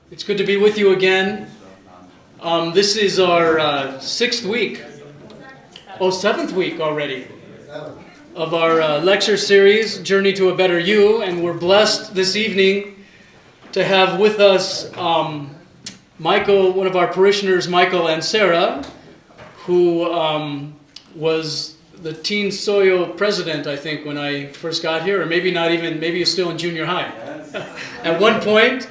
It's good to be with you again. This is our seventh week already of our lecture series, Journey to a Better You, and we're blessed this evening to have with us Michael, one of our parishioners, Michael Ansara, who was the Teen Soyo president, I think, when I first got here, or maybe not even, maybe he's still in junior high. At one point,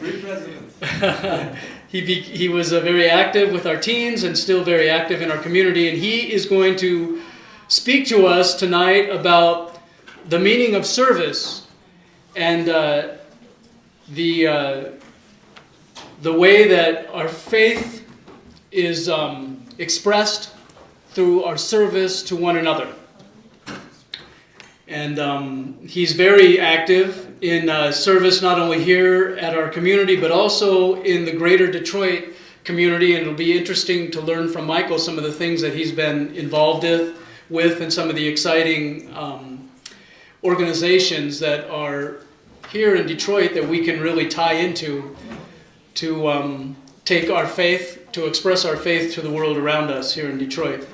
he was very active with our teens and still very active in our community, and he is going to speak to us tonight about the meaning of service and the way that our faith is expressed through our service to one another. And he's very active in service not only here at our community, but also in the greater Detroit community. And it'll be interesting to learn from Michael some of the things that he's been involved with and some of the exciting organizations that are here in Detroit that we can really tie into to take our faith, to express our faith to the world around us here in Detroit.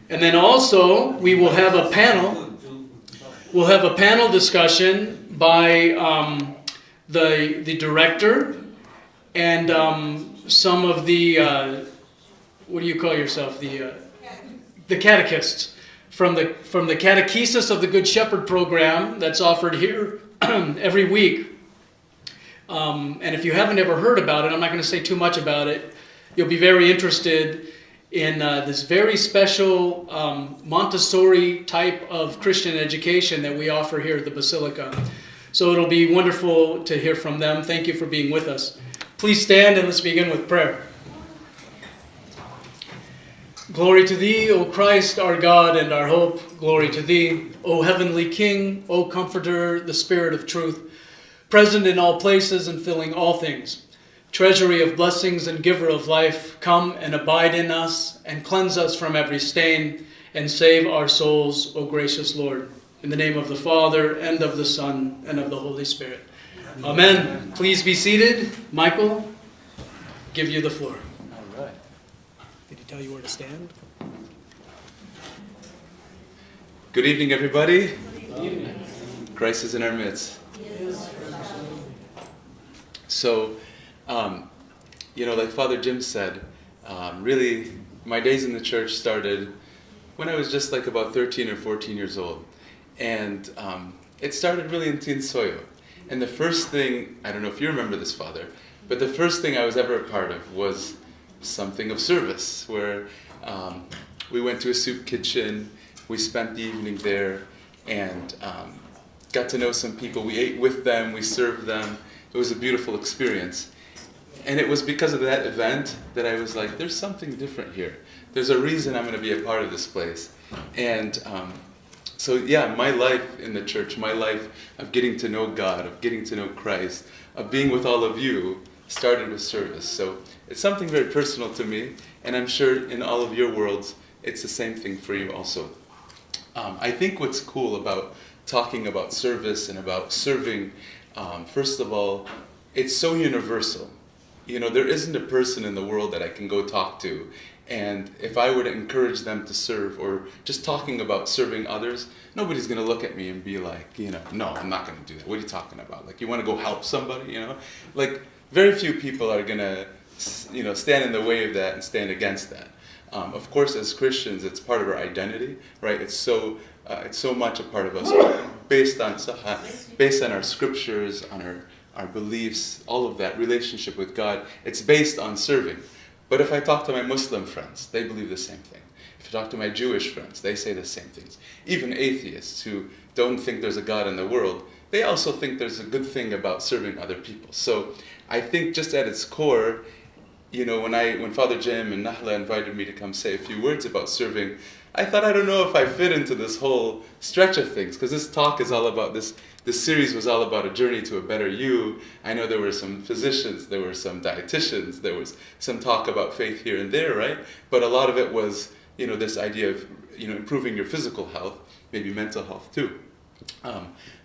And then also we will have a panel. We'll have a panel discussion by the director and some of the what do you call yourself? The Catechists from the Catechesis of the Good Shepherd program that's offered here every week. And if you haven't ever heard about it, I'm not going to say too much about it. You'll be very interested in this very special Montessori type of Christian education that we offer here at the Basilica. So it'll be wonderful to hear from them. Thank you for being with us. Please stand and let's begin with prayer. Glory to Thee, O Christ, our God and our hope. Glory to Thee, O Heavenly King, O Comforter, the Spirit of truth, present in all places and filling all things. Treasury of blessings and giver of life, come and abide in us and cleanse us from every stain and save our souls, O gracious Lord. In the name of the Father, and of the Son, and of the Holy Spirit. Amen. Please be seated. Michael, give you the floor. All right. Did he tell you where to stand? Good evening, everybody. Good evening. Christ is in our midst. So, like Father Jim said, really, my days in the church started when I was just like about 13 or 14 years old. And it started really in Teen Soyo. And the first thing, I don't know if you remember this, Father, but the first thing I was ever a part of was something of service, where we went to a soup kitchen, we spent the evening there, and got to know some people. We ate with them, we served them. It was a beautiful experience. And it was because of that event that I was like, there's something different here. There's a reason I'm going to be a part of this place. And my life in the church, my life of getting to know God, of getting to know Christ, of being with all of you, started with service. So it's something very personal to me, and I'm sure in all of your worlds, it's the same thing for you also. I think what's cool about talking about service and about serving, first of all, it's so universal. There isn't a person in the world that I can go talk to, and if I were to encourage them to serve, or just talking about serving others, nobody's going to look at me and be like, no, I'm not going to do that. What are you talking about? Like, you want to go help somebody, Like, very few people are going to, stand in the way of that and stand against that. Of course, as Christians, it's part of our identity, right? It's so much a part of us, based on our scriptures, on our beliefs, all of that relationship with God. It's based on serving. But if I talk to my Muslim friends, they believe the same thing. If I talk to my Jewish friends, they say the same things. Even atheists who don't think there's a God in the world, they also think there's a good thing about serving other people. So I think just at its core, when Father Jim and Nahla invited me to come say a few words about serving, I thought, I don't know if I fit into this whole stretch of things, because this talk is all about this series was all about a journey to a better you. I know there were some physicians, there were some dietitians, there was some talk about faith here and there, right? But a lot of it was, this idea of, improving your physical health, maybe mental health too.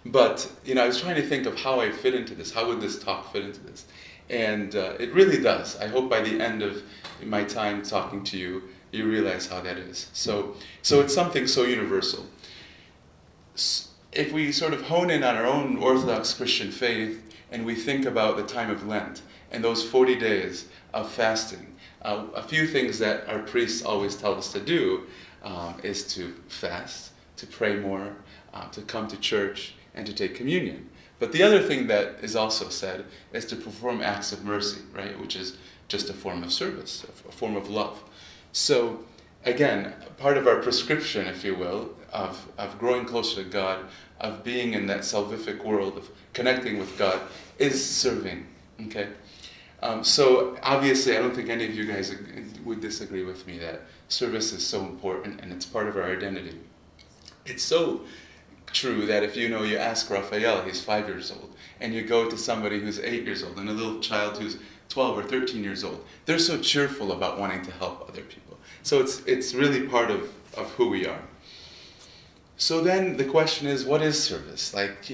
But I was trying to think of how I fit into this. How would this talk fit into this? And it really does. I hope by the end of my time talking to you, you realize how that is. So it's something so universal. If we sort of hone in on our own Orthodox Christian faith and we think about the time of Lent and those 40 days of fasting, a few things that our priests always tell us to do is to fast, to pray more, to come to church, and to take communion. But the other thing that is also said is to perform acts of mercy, right? Which is just a form of service, a form of love. So again, part of our prescription, if you will, of growing closer to God, of being in that salvific world, of connecting with God, is serving, okay? So obviously, I don't think any of you guys would disagree with me that service is so important and it's part of our identity. It's so true that if you ask Raphael, he's 5 years old, and you go to somebody who's 8 years old and a little child who's 12 or 13 years old, they're so cheerful about wanting to help other people. So it's really part of who we are. So then the question is, what is service? Like,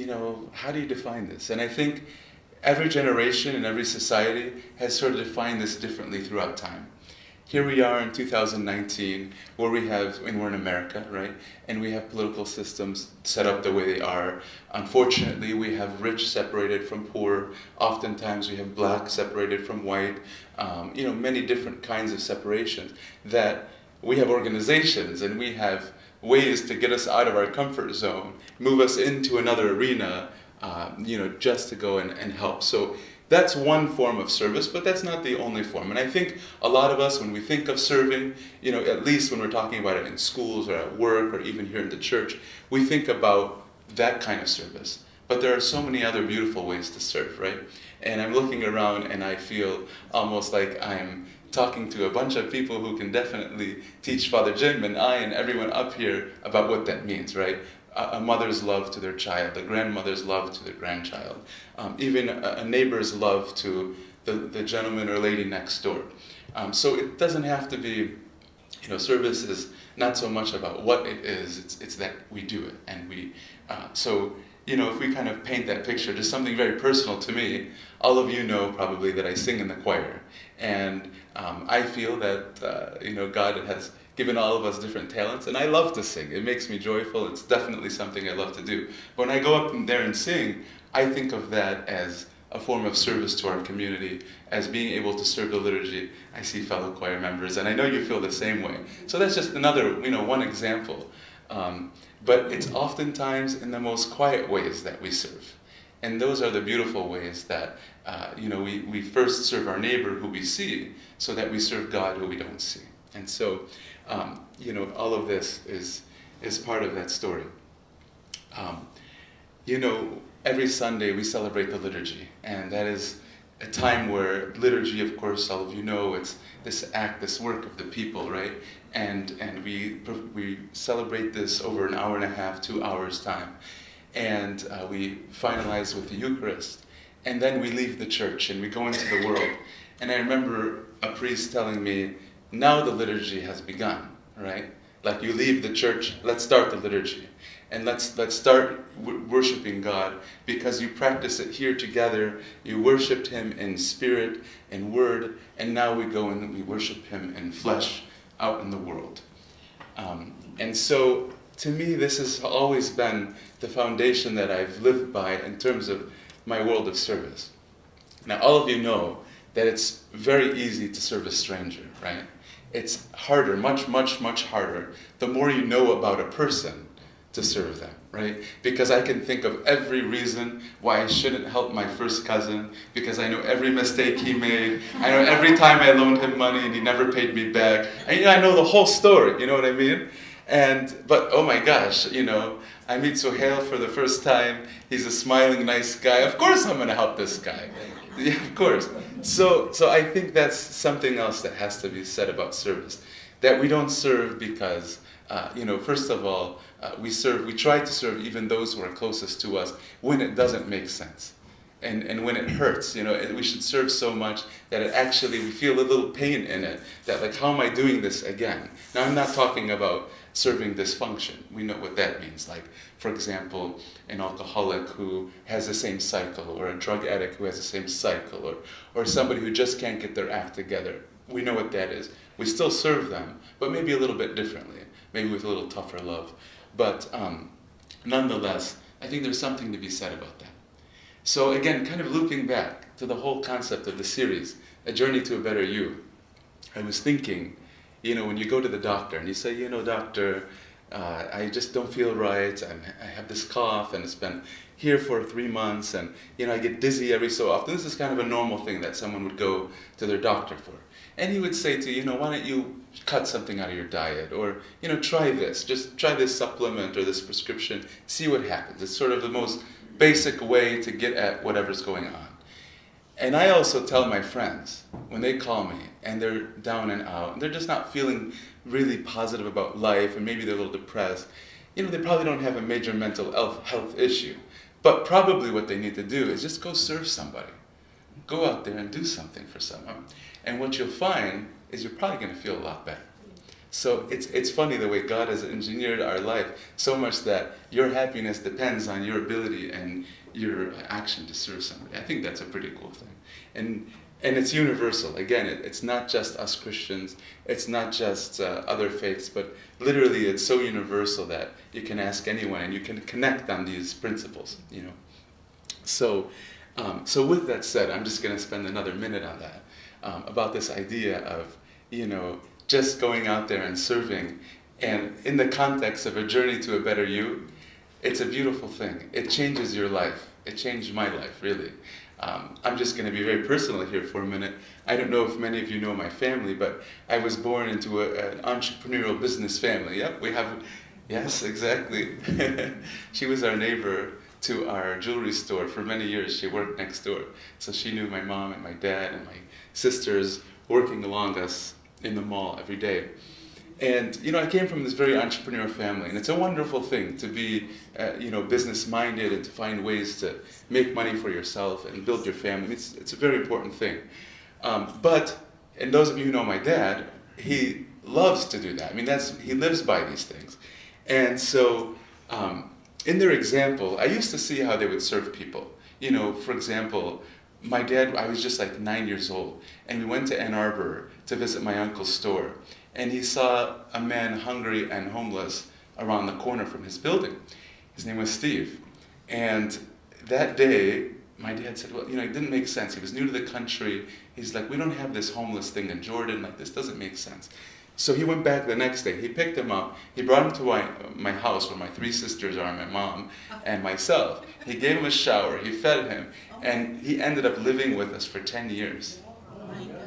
how do you define this? And I think every generation and every society has sort of defined this differently throughout time. Here we are in 2019, where we're in America, right? And we have political systems set up the way they are. Unfortunately, we have rich separated from poor. Oftentimes we have black separated from white. Many different kinds of separations. That we have organizations and we have ways to get us out of our comfort zone, move us into another arena, just to go and help. So that's one form of service, but that's not the only form. And I think a lot of us, when we think of serving, at least when we're talking about it in schools or at work or even here in the church, we think about that kind of service. But there are so many other beautiful ways to serve, right? And I'm looking around and I feel almost like I'm talking to a bunch of people who can definitely teach Father Jim and I and everyone up here about what that means, right? A mother's love to their child, a grandmother's love to their grandchild, even a neighbor's love to the gentleman or lady next door. So it doesn't have to be, service is not so much about what it is, it's that we do it. And if we kind of paint that picture, just something very personal to me, all of you know probably that I sing in the choir. And I feel that, God has given all of us different talents, and I love to sing. It makes me joyful. It's definitely something I love to do. But when I go up there and sing, I think of that as a form of service to our community, as being able to serve the liturgy. I see fellow choir members, and I know you feel the same way. So that's just another, one example. But it's oftentimes in the most quiet ways that we serve. And those are the beautiful ways that, we first serve our neighbor who we see, so that we serve God who we don't see. And so, all of this is part of that story. Every Sunday we celebrate the liturgy, and that is a time where liturgy, of course, all of you know, it's this act, this work of the people, right? And we celebrate this over an hour and a half, 2 hours time. And we finalize with the Eucharist. And then we leave the church and we go into the world. And I remember a priest telling me, now the liturgy has begun, right? Like you leave the church, let's start the liturgy. And let's start worshiping God, because you practice it here together. You worshiped Him in spirit and word, and now we go and we worship Him in flesh out in the world. And so, to me, this has always been the foundation that I've lived by in terms of my world of service. Now, all of you know that it's very easy to serve a stranger, right? It's harder, much, much, much harder, the more you know about a person to serve them, right? Because I can think of every reason why I shouldn't help my first cousin, because I know every mistake he made. I know every time I loaned him money and he never paid me back. And I know the whole story, you know what I mean? But oh my gosh, I meet Sohail for the first time. He's a smiling, nice guy. Of course I'm going to help this guy. Yeah, of course. So I think that's something else that has to be said about service. That we don't serve because, first of all, we try to serve even those who are closest to us when it doesn't make sense. And when it hurts, we should serve so much that it actually, we feel a little pain in it. That like, how am I doing this again? Now I'm not talking about serving dysfunction. We know what that means. Like, for example, an alcoholic who has the same cycle, or a drug addict who has the same cycle, or somebody who just can't get their act together. We know what that is. We still serve them, but maybe a little bit differently, maybe with a little tougher love. But nonetheless, I think there's something to be said about that. So again, kind of looping back to the whole concept of the series, A Journey to a Better You, I was thinking, when you go to the doctor and you say, doctor, I just don't feel right, I have this cough and it's been here for 3 months, and I get dizzy every so often. This is kind of a normal thing that someone would go to their doctor for. And he would say to you, why don't you cut something out of your diet, or try this, just try this supplement or this prescription, see what happens. It's sort of the most basic way to get at whatever's going on. And I also tell my friends, when they call me and they're down and out, and they're just not feeling really positive about life, and maybe they're a little depressed, they probably don't have a major mental health issue. But probably what they need to do is just go serve somebody. Go out there and do something for someone. And what you'll find is you're probably going to feel a lot better. So it's funny the way God has engineered our life so much that your happiness depends on your ability and your action to serve somebody. I think that's a pretty cool thing. And it's universal. Again, it's not just us Christians, it's not just other faiths, but literally it's so universal that you can ask anyone and you can connect on these principles, So with that said, I'm just going to spend another minute on that, about this idea of, just going out there and serving. And in the context of a journey to a better you, it's a beautiful thing. It changes your life. It changed my life, really. I'm just going to be very personal here for a minute. I don't know if many of you know my family, but I was born into an entrepreneurial business family. Yep, yes, exactly. She was our neighbor to our jewelry store for many years. She worked next door. So she knew my mom and my dad and my sisters working along us in the mall every day. And, I came from this very entrepreneurial family, and it's a wonderful thing to be, business-minded and to find ways to make money for yourself and build your family. It's a very important thing. And those of you who know my dad, he loves to do that. He lives by these things. And so, in their example, I used to see how they would serve people. For example, my dad, I was just like 9 years old, and we went to Ann Arbor to visit my uncle's store. And he saw a man hungry and homeless around the corner from his building. His name was Steve. And that day, my dad said, well, it didn't make sense. He was new to the country. He's like, we don't have this homeless thing in Jordan. Like, this doesn't make sense. So he went back the next day. He picked him up. He brought him to my house where my 3 sisters are, my mom and myself. He gave him a shower. He fed him. And he ended up living with us for 10 years.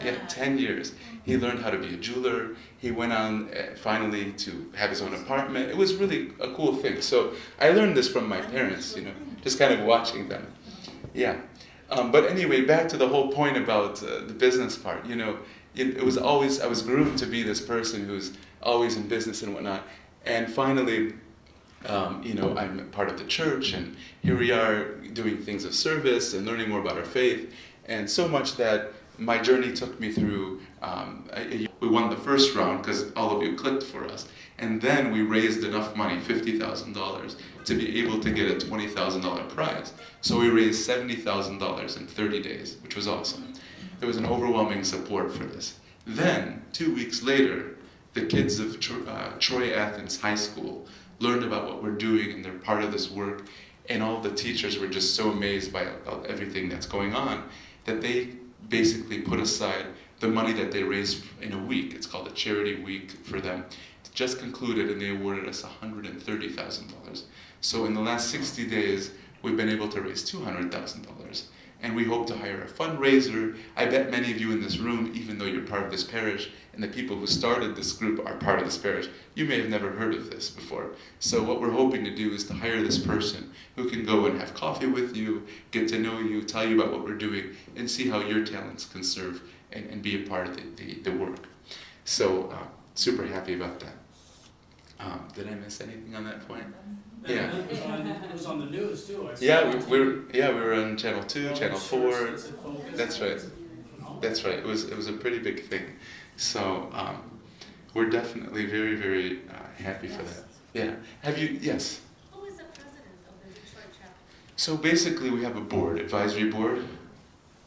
Yeah, 10 years. He learned how to be a jeweler. He went on finally to have his own apartment. It was really a cool thing. So I learned this from my parents, just kind of watching them. Yeah. But anyway, back to the whole point about the business part. It was always, I was groomed to be this person who's always in business and whatnot. And finally, I'm part of the church, and here we are doing things of service and learning more about our faith. And so much that my journey took me through, we won the first round because all of you clicked for us. And then we raised enough money, $50,000, to be able to get a $20,000 prize. So we raised $70,000 in 30 days, which was awesome. There was an overwhelming support for this. Then, 2 weeks later, the kids of Troy Athens High School learned about what we're doing, and they're part of this work. And all the teachers were just so amazed by everything that's going on that they basically put aside the money that they raised in a week. It's called a charity week for them. It just concluded, and they awarded us $130,000. So in the last 60 days, we've been able to raise $200,000. And we hope to hire a fundraiser. I bet many of you in this room, even though you're part of this parish, and the people who started this group are part of this parish, you may have never heard of this before. So what we're hoping to do is to hire this person who can go and have coffee with you, get to know you, tell you about what we're doing, and see how your talents can serve and be a part of the work. So super happy about that. Did I miss anything on that point? Yeah. It was on the news too. Yeah, we were on Channel 2, Channel 4. That's right. That's right. It was a pretty big thing. So we're definitely very, very happy for that. Yeah. Have you? Yes. Who is the president of the Detroit chapter? So basically, we have a board, advisory board.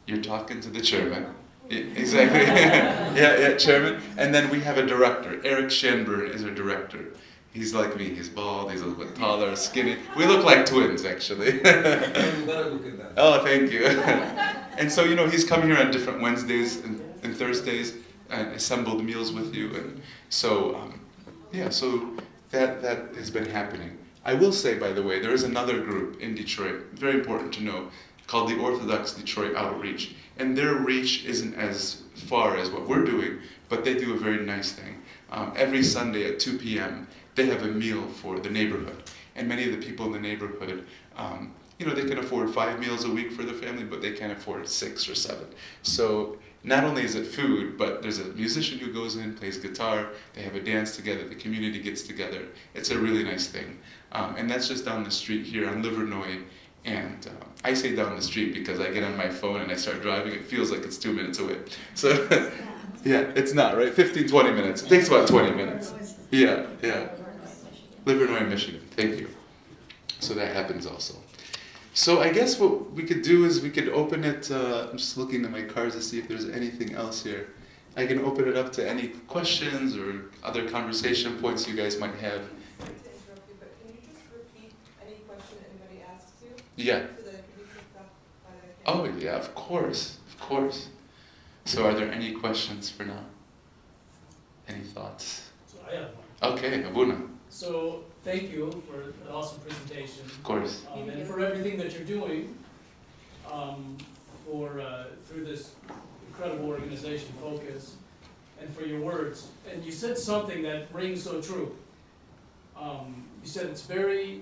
You're talking to the chairman. Yeah, exactly. yeah, chairman. And then we have a director. Eric Shanburn is our director. He's like me. He's bald. He's a little bit taller, skinny. We look like twins, actually. Oh, thank you. And so, he's come here on different Wednesdays and Thursdays and assembled meals with you. And so, so that has been happening. I will say, by the way, there is another group in Detroit, very important to know, called the Orthodox Detroit Outreach. And their reach isn't as far as what we're doing, but they do a very nice thing. Every Sunday at 2 p.m., they have a meal for the neighborhood. And many of the people in the neighborhood, they can afford 5 meals a week for their family, but they can't afford 6 or 7. So not only is it food, but there's a musician who goes in, plays guitar, they have a dance together, the community gets together. It's a really nice thing. And that's just down the street here on Livonia. And I say down the street because I get on my phone and I start driving. It feels like it's 2 minutes away. So, yeah, it's not, right? 15, 20 minutes. It takes about 20 minutes. Yeah. Livonia, Michigan. Thank you. So that happens also. So I guess what we could do is we could open it, I'm just looking at my cards to see if there's anything else here. I can open it up to any questions or other conversation points you guys might have. Yeah. Oh, yeah, of course. So are there any questions for now? Any thoughts? So I have one. Okay, Abuna. So thank you for an awesome presentation. Of course. And for everything that you're doing through this incredible organization, Focus, and for your words. And you said something that rings so true. You said it's very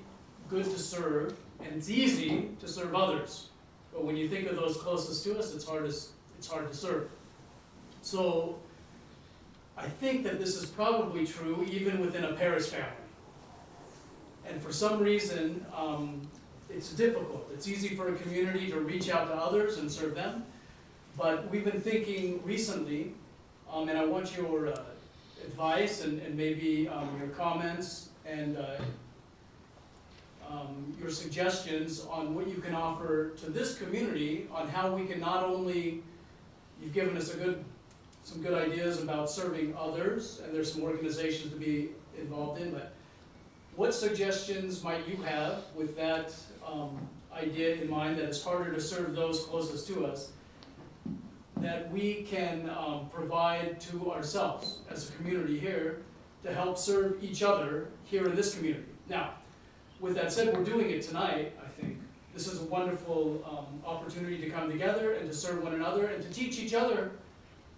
good to serve, and it's easy to serve others. But when you think of those closest to us, it's hard to serve. So I think that this is probably true even within a parish family. And for some reason, it's difficult. It's easy for a community to reach out to others and serve them. But we've been thinking recently, and I want your advice and maybe your comments and your suggestions on what you can offer to this community on how we can not only, you've given us some good ideas about serving others, and there's some organizations to be involved in, but what suggestions might you have with that idea in mind that it's harder to serve those closest to us, that we can provide to ourselves as a community here to help serve each other here in this community? Now, with that said, we're doing it tonight, I think. This is a wonderful opportunity to come together and to serve one another and to teach each other,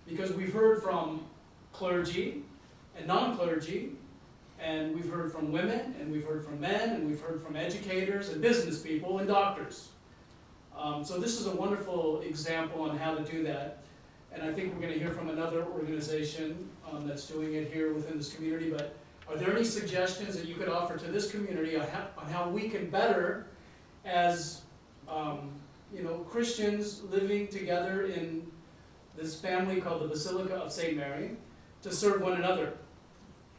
because we've heard from clergy and non-clergy, and we've heard from women, and we've heard from men, and we've heard from educators and business people and doctors. So this is a wonderful example on how to do that. And I think we're going to hear from another organization that's doing it here within this community. But are there any suggestions that you could offer to this community on how we can better, as Christians living together in this family called the Basilica of St. Mary, to serve one another?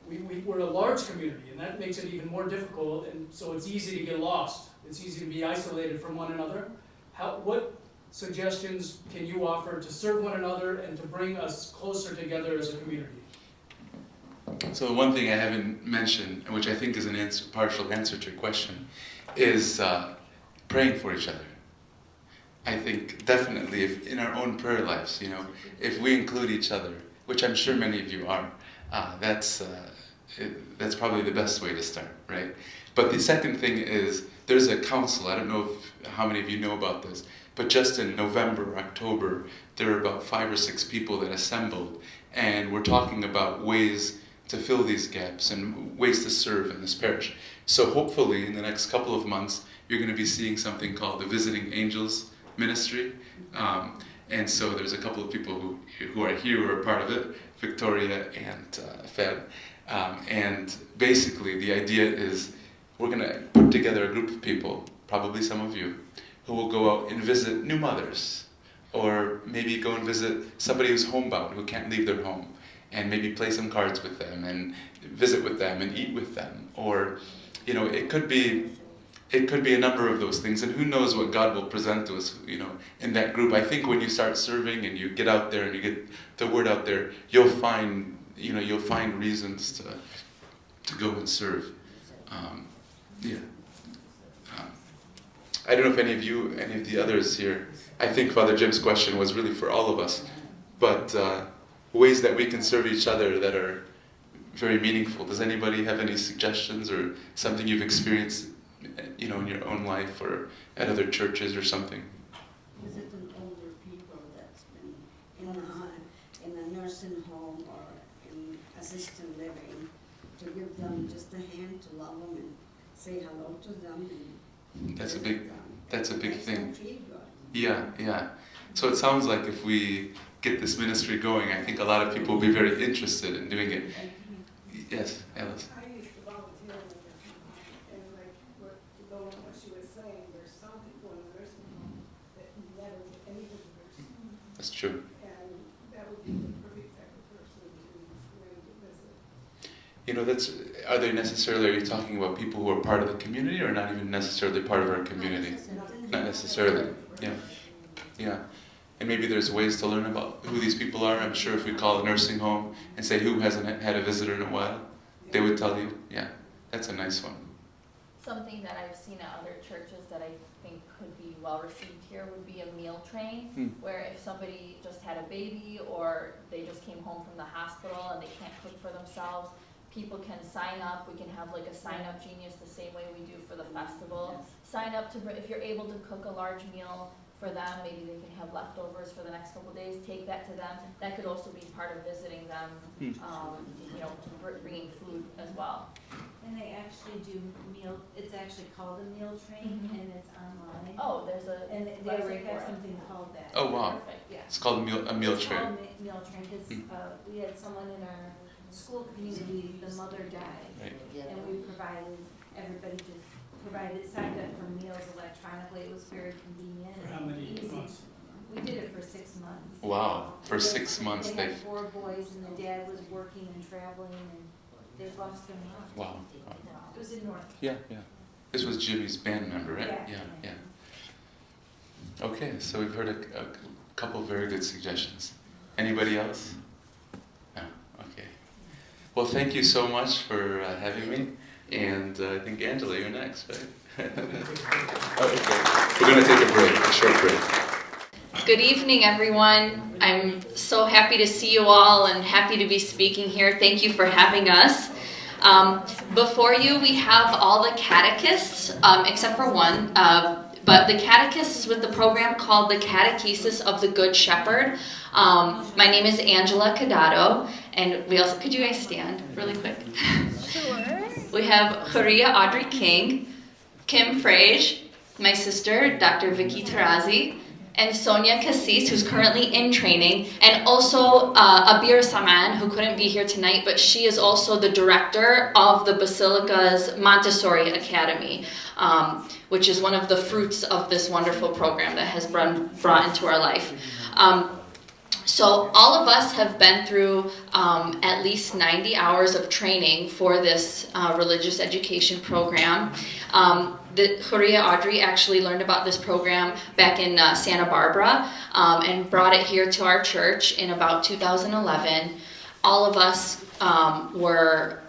We're a large community, and that makes it even more difficult, and so it's easy to get lost. It's easy to be isolated from one another. What suggestions can you offer to serve one another and to bring us closer together as a community? So one thing I haven't mentioned, and which I think is a partial answer to your question, is praying for each other. I think definitely if in our own prayer lives, if we include each other, which I'm sure many of you are, that's probably the best way to start, right? But the second thing is there's a council. I don't know how many of you know about this, but just in November, October, there are about 5 or 6 people that assembled, and we're talking about ways to fill these gaps and ways to serve in this parish. So hopefully in the next couple of months, you're going to be seeing something called the Visiting Angels Ministry. And so there's a couple of people who are here who are part of it, Victoria and Fed. And basically the idea is we're going to put together a group of people, probably some of you, who will go out and visit new mothers, or maybe go and visit somebody who's homebound, who can't leave their home. and maybe play some cards with them and visit with them and eat with them. Or, it could be a number of those things, and who knows what God will present to us, in that group. I think when you start serving and you get out there and you get the word out there, you'll find reasons to go and serve. I don't know if any of the others here, I think Father Jim's question was really for all of us, but ways that we can serve each other that are very meaningful. Does anybody have any suggestions or something you've experienced, in your own life or at other churches or something? Visiting older people that's been in a nursing home or in assisted living, to give them just a hand, to love them and say hello to them. And That's a big makes them thing. feel good. Yeah. So it sounds like if we get this ministry going, I think a lot of people will be very interested in doing it. Yes, Alice. I used to volunteer in the nursing home, and to go on what she was saying, there's some people in the nursing home that never get any visitors. That's true. And that would be the perfect type of person to visit. Are you talking about people who are part of the community or not even necessarily part of our community? Not necessarily, yeah. And maybe there's ways to learn about who these people are. I'm sure if we call a nursing home and say who hasn't had a visitor in a while, they would tell you. Yeah, that's a nice one. Something that I've seen at other churches that I think could be well received here would be a meal train, where if somebody just had a baby or they just came home from the hospital and they can't cook for themselves, people can sign up. We can have like a sign-up genius the same way we do for the festival. Sign up if you're able to cook a large meal for them, maybe they can have leftovers for the next couple of days, take that to them. That could also be part of visiting them, bringing food as well. And they actually do it's actually called a meal train, and it's online. Oh, there's a And they already have something called that. Oh, wow. Perfect. Yeah. It's called a meal It's train. called meal train, because we had someone in our school community, the mother died, Right. and we signed up for meals electronically. It was very convenient For how and many easy. months? We did it for 6 months. Wow, for 6 months They had 4 boys, and the dad was working and traveling, and they lost their mom. Wow. It was in North. Yeah. This was Jimmy's band member, right? Yeah. Okay, so we've heard a couple very good suggestions. Anybody else? No? Okay. Well, thank you so much for having me. And I think, Angela, you're next, right? Okay. We're going to take a short break. Good evening, everyone. I'm so happy to see you all and happy to be speaking here. Thank you for having us. Before you, we have all the catechists, except for one, but the catechists with the program called the Catechests of the Good Shepherd. My name is Angela Cadado, and we also, could you guys stand really quick? Sure. We have Haria Audrey King, Kim Frage, my sister, Dr. Vicky Tarazi, and Sonia Cassis, who's currently in training, and also Abir Saman, who couldn't be here tonight, but she is also the director of the Basilica's Montessori Academy, which is one of the fruits of this wonderful program that has been brought into our life. So all of us have been through at least 90 hours of training for this religious education program. Haria Audrey actually learned about this program back in Santa Barbara and brought it here to our church in about 2011. All of us were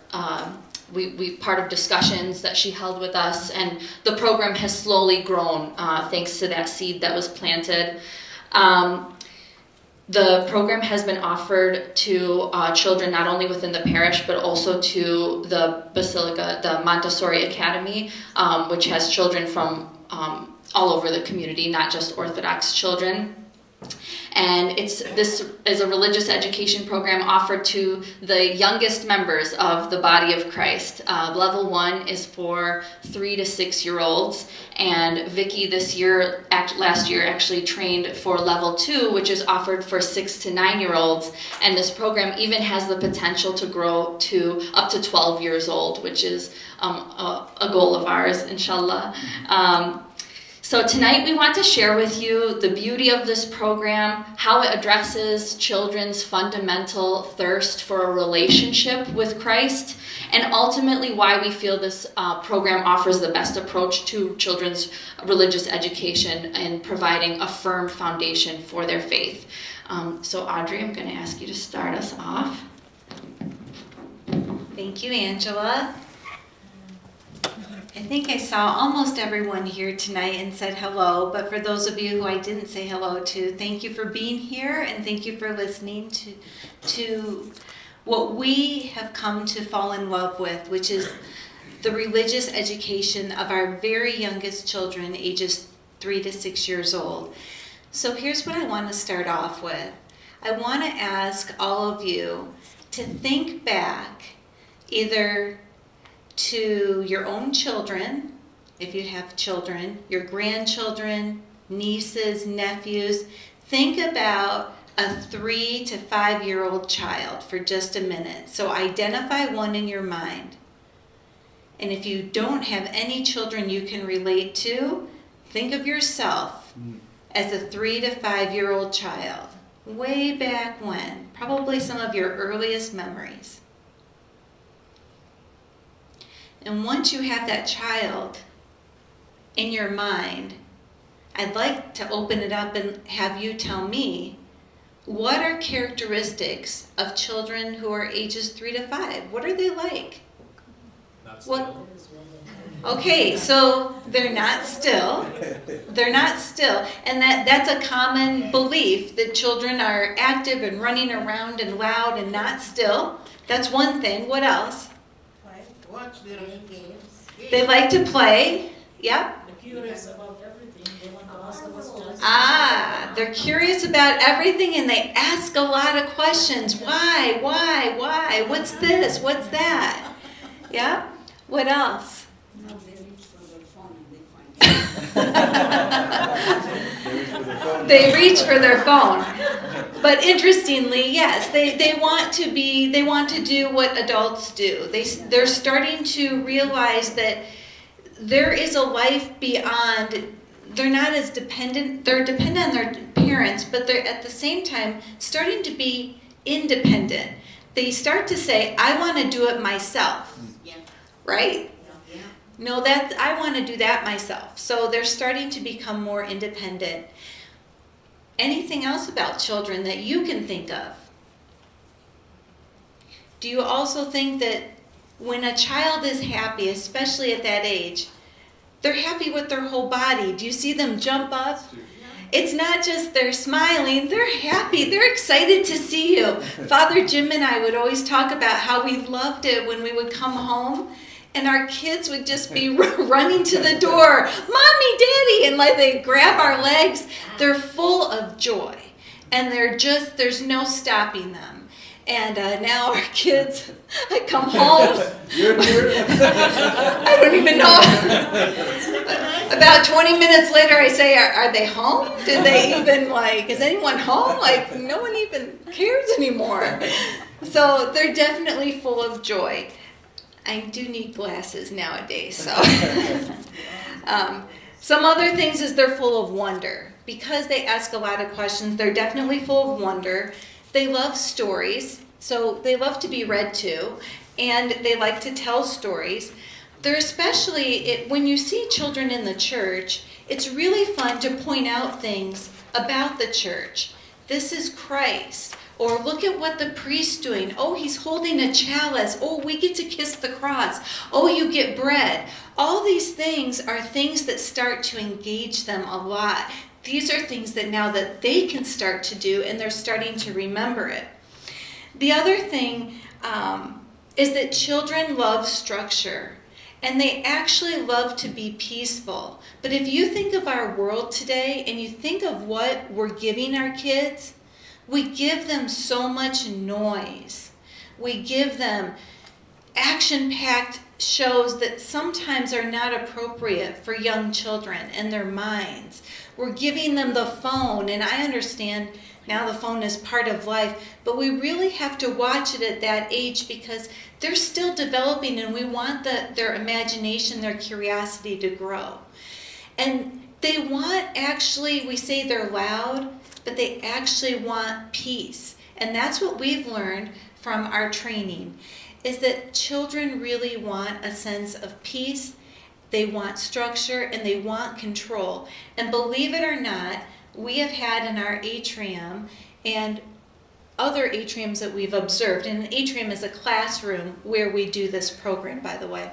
we part of discussions that she held with us, and the program has slowly grown thanks to that seed that was planted. The program has been offered to children not only within the parish, but also to the Basilica, the Montessori Academy, which has children from all over the community, not just Orthodox children. And this is a religious education program offered to the youngest members of the body of Christ. Level 1 is for 3 to 6 year olds, and Vicky last year actually trained for level 2, which is offered for 6 to 9 year olds. And this program even has the potential to grow to up to 12 years old, which is a goal of ours, inshallah. So tonight we want to share with you the beauty of this program, how it addresses children's fundamental thirst for a relationship with Christ, and ultimately why we feel this program offers the best approach to children's religious education and providing a firm foundation for their faith. So Audrey, I'm going to ask you to start us off. Thank you, Angela. I think I saw almost everyone here tonight and said hello, but for those of you who I didn't say hello to, thank you for being here and thank you for listening to what we have come to fall in love with, which is the religious education of our very youngest children, ages 3 to 6 years old. So here's what I want to start off with. I want to ask all of you to think back either to your own children, if you have children, your grandchildren, nieces, nephews. Think about a 3 to 5 year old child for just a minute. So identify one in your mind. And if you don't have any children you can relate to, think of yourself as a 3 to 5 year old child. Way back when, probably some of your earliest memories. And once you have that child in your mind, I'd like to open it up and have you tell me, what are characteristics of children who are ages 3 to 5? What are they like? What? Okay, so they're not still. They're not still. And that's a common belief, that children are active and running around and loud and not still. That's one thing. What else? Watch their games. They like to play. Yep. They're curious about everything. They want to ask questions. They're curious about everything and they ask a lot of questions. Why? What's this? What's that? Yeah? What else? No, they reach for their phone and they find it. They reach for their phone. But interestingly, yes, they want to do what adults do. They're starting to realize that there is a life beyond. They're not as dependent. They're dependent on their parents, but they're at the same time starting to be independent. They start to say, I want to do it myself. Yeah. Right? Yeah. No, I want to do that myself. So they're starting to become more independent. Anything else about children that you can think of? Do you also think that when a child is happy, especially at that age, they're happy with their whole body? Do you see them jump up? It's not just they're smiling, they're happy, they're excited to see you. Father Jim and I would always talk about how we loved it when we would come home and our kids would just be running to the door, Mommy, Daddy, and like they grab our legs. They're full of joy and there's no stopping them. And now our kids, I come home, I don't even know. About 20 minutes later I say, are they home? Did they even is anyone home? No one even cares anymore. So they're definitely full of joy. I do need glasses nowadays, so. Some other things is they're full of wonder. Because they ask a lot of questions, they're definitely full of wonder. They love stories, so they love to be read to, and they like to tell stories. They're especially, when you see children in the church, it's really fun to point out things about the church. This is Christ. Or look at what the priest's doing. Oh, he's holding a chalice. Oh, we get to kiss the cross. Oh, you get bread. All these things are things that start to engage them a lot. These are things that now that they can start to do, and they're starting to remember it. The other thing is that children love structure, and they actually love to be peaceful. But if you think of our world today, and you think of what we're giving our kids, we give them so much noise. We give them action-packed shows that sometimes are not appropriate for young children and their minds. We're giving them the phone, and I understand now the phone is part of life, but we really have to watch it at that age because they're still developing and we want their imagination, their curiosity to grow. And They want, actually, we say they're loud, but they actually want peace. And that's what we've learned from our training, is that children really want a sense of peace, they want structure, and they want control. And believe it or not, we have had in our atrium and other atriums that we've observed, and an atrium is a classroom where we do this program, by the way.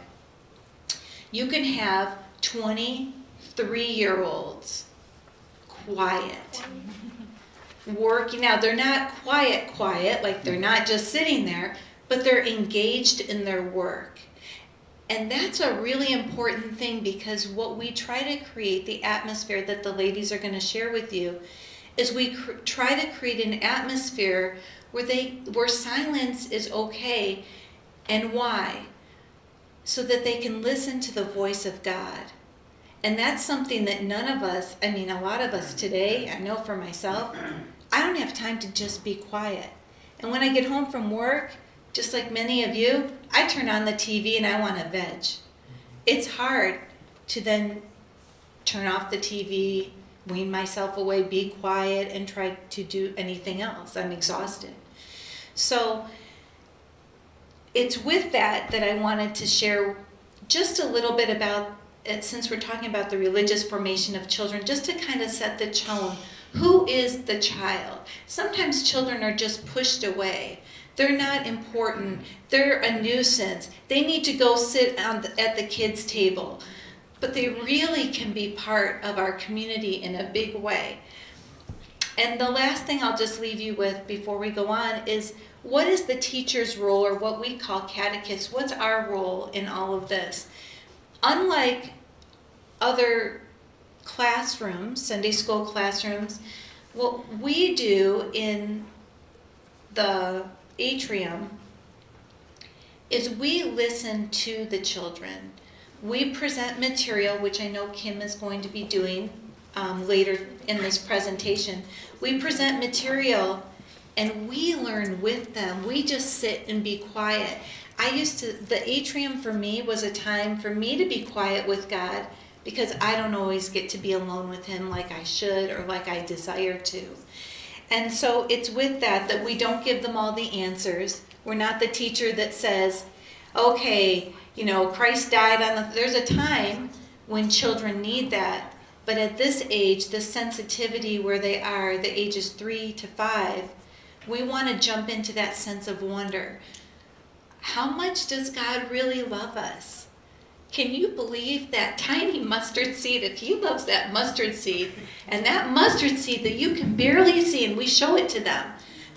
You can have 23-year-olds quiet, working. Now, they're not quiet, like they're not just sitting there, but they're engaged in their work. And that's a really important thing, because what we try to create, the atmosphere that the ladies are going to share with you, is we try to create an atmosphere where silence is okay. And why? So that they can listen to the voice of God. And that's something that none of us, a lot of us today, I know for myself, I don't have time to just be quiet. And when I get home from work, just like many of you, I turn on the TV and I want to veg. It's hard to then turn off the TV, wean myself away, be quiet, and try to do anything else. I'm exhausted. So it's with that I wanted to share just a little bit about it, since we're talking about the religious formation of children, just to kind of set the tone. Who is the child? Sometimes children are just pushed away. They're not important. They're a nuisance. They need to go sit at the kids' table. But they really can be part of our community in a big way. And the last thing I'll just leave you with before we go on is, what is the teacher's role, or what we call catechists? What's our role in all of this? Unlike other classrooms, Sunday school classrooms, what we do in the atrium is we listen to the children. We present material, which I know Kim is going to be doing later in this presentation. We present material and we learn with them. We just sit and be quiet. The atrium for me was a time for me to be quiet with God, because I don't always get to be alone with Him like I should or like I desire to. And so it's with that we don't give them all the answers. We're not the teacher that says, okay, Christ died there's a time when children need that. But at this age, this sensitivity where they are, the ages 3 to 5, we want to jump into that sense of wonder. How much does God really love us? Can you believe that tiny mustard seed? If He loves that mustard seed, and that mustard seed that you can barely see, and we show it to them,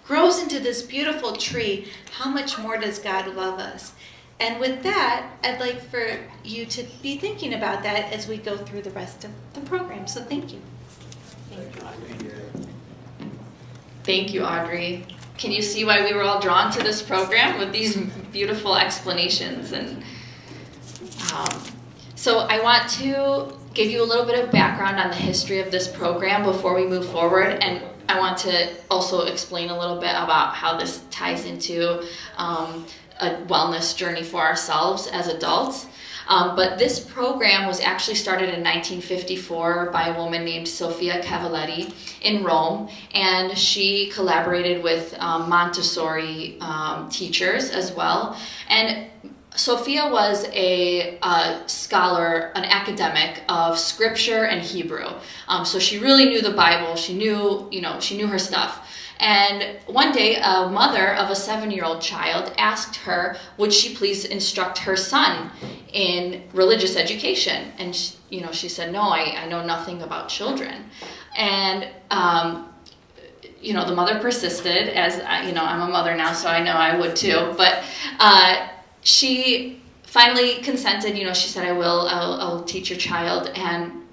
grows into this beautiful tree, how much more does God love us? And with that, I'd like for you to be thinking about that as we go through the rest of the program. So thank you. Thank you, Audrey. Can you see why we were all drawn to this program with these beautiful explanations? And so I want to give you a little bit of background on the history of this program before we move forward, and I want to also explain a little bit about how this ties into a wellness journey for ourselves as adults. But this program was actually started in 1954 by a woman named Sofia Cavalletti in Rome, and she collaborated with Montessori teachers as well. And Sophia was a scholar, an academic of scripture and Hebrew. So she really knew the Bible. She knew her stuff. And one day, a mother of a 7-year-old child asked her, would she please instruct her son in religious education? And she said, no, I know nothing about children. And the mother persisted, as I'm a mother now, so I know I would too. But she finally consented. She said, I'll teach your child. And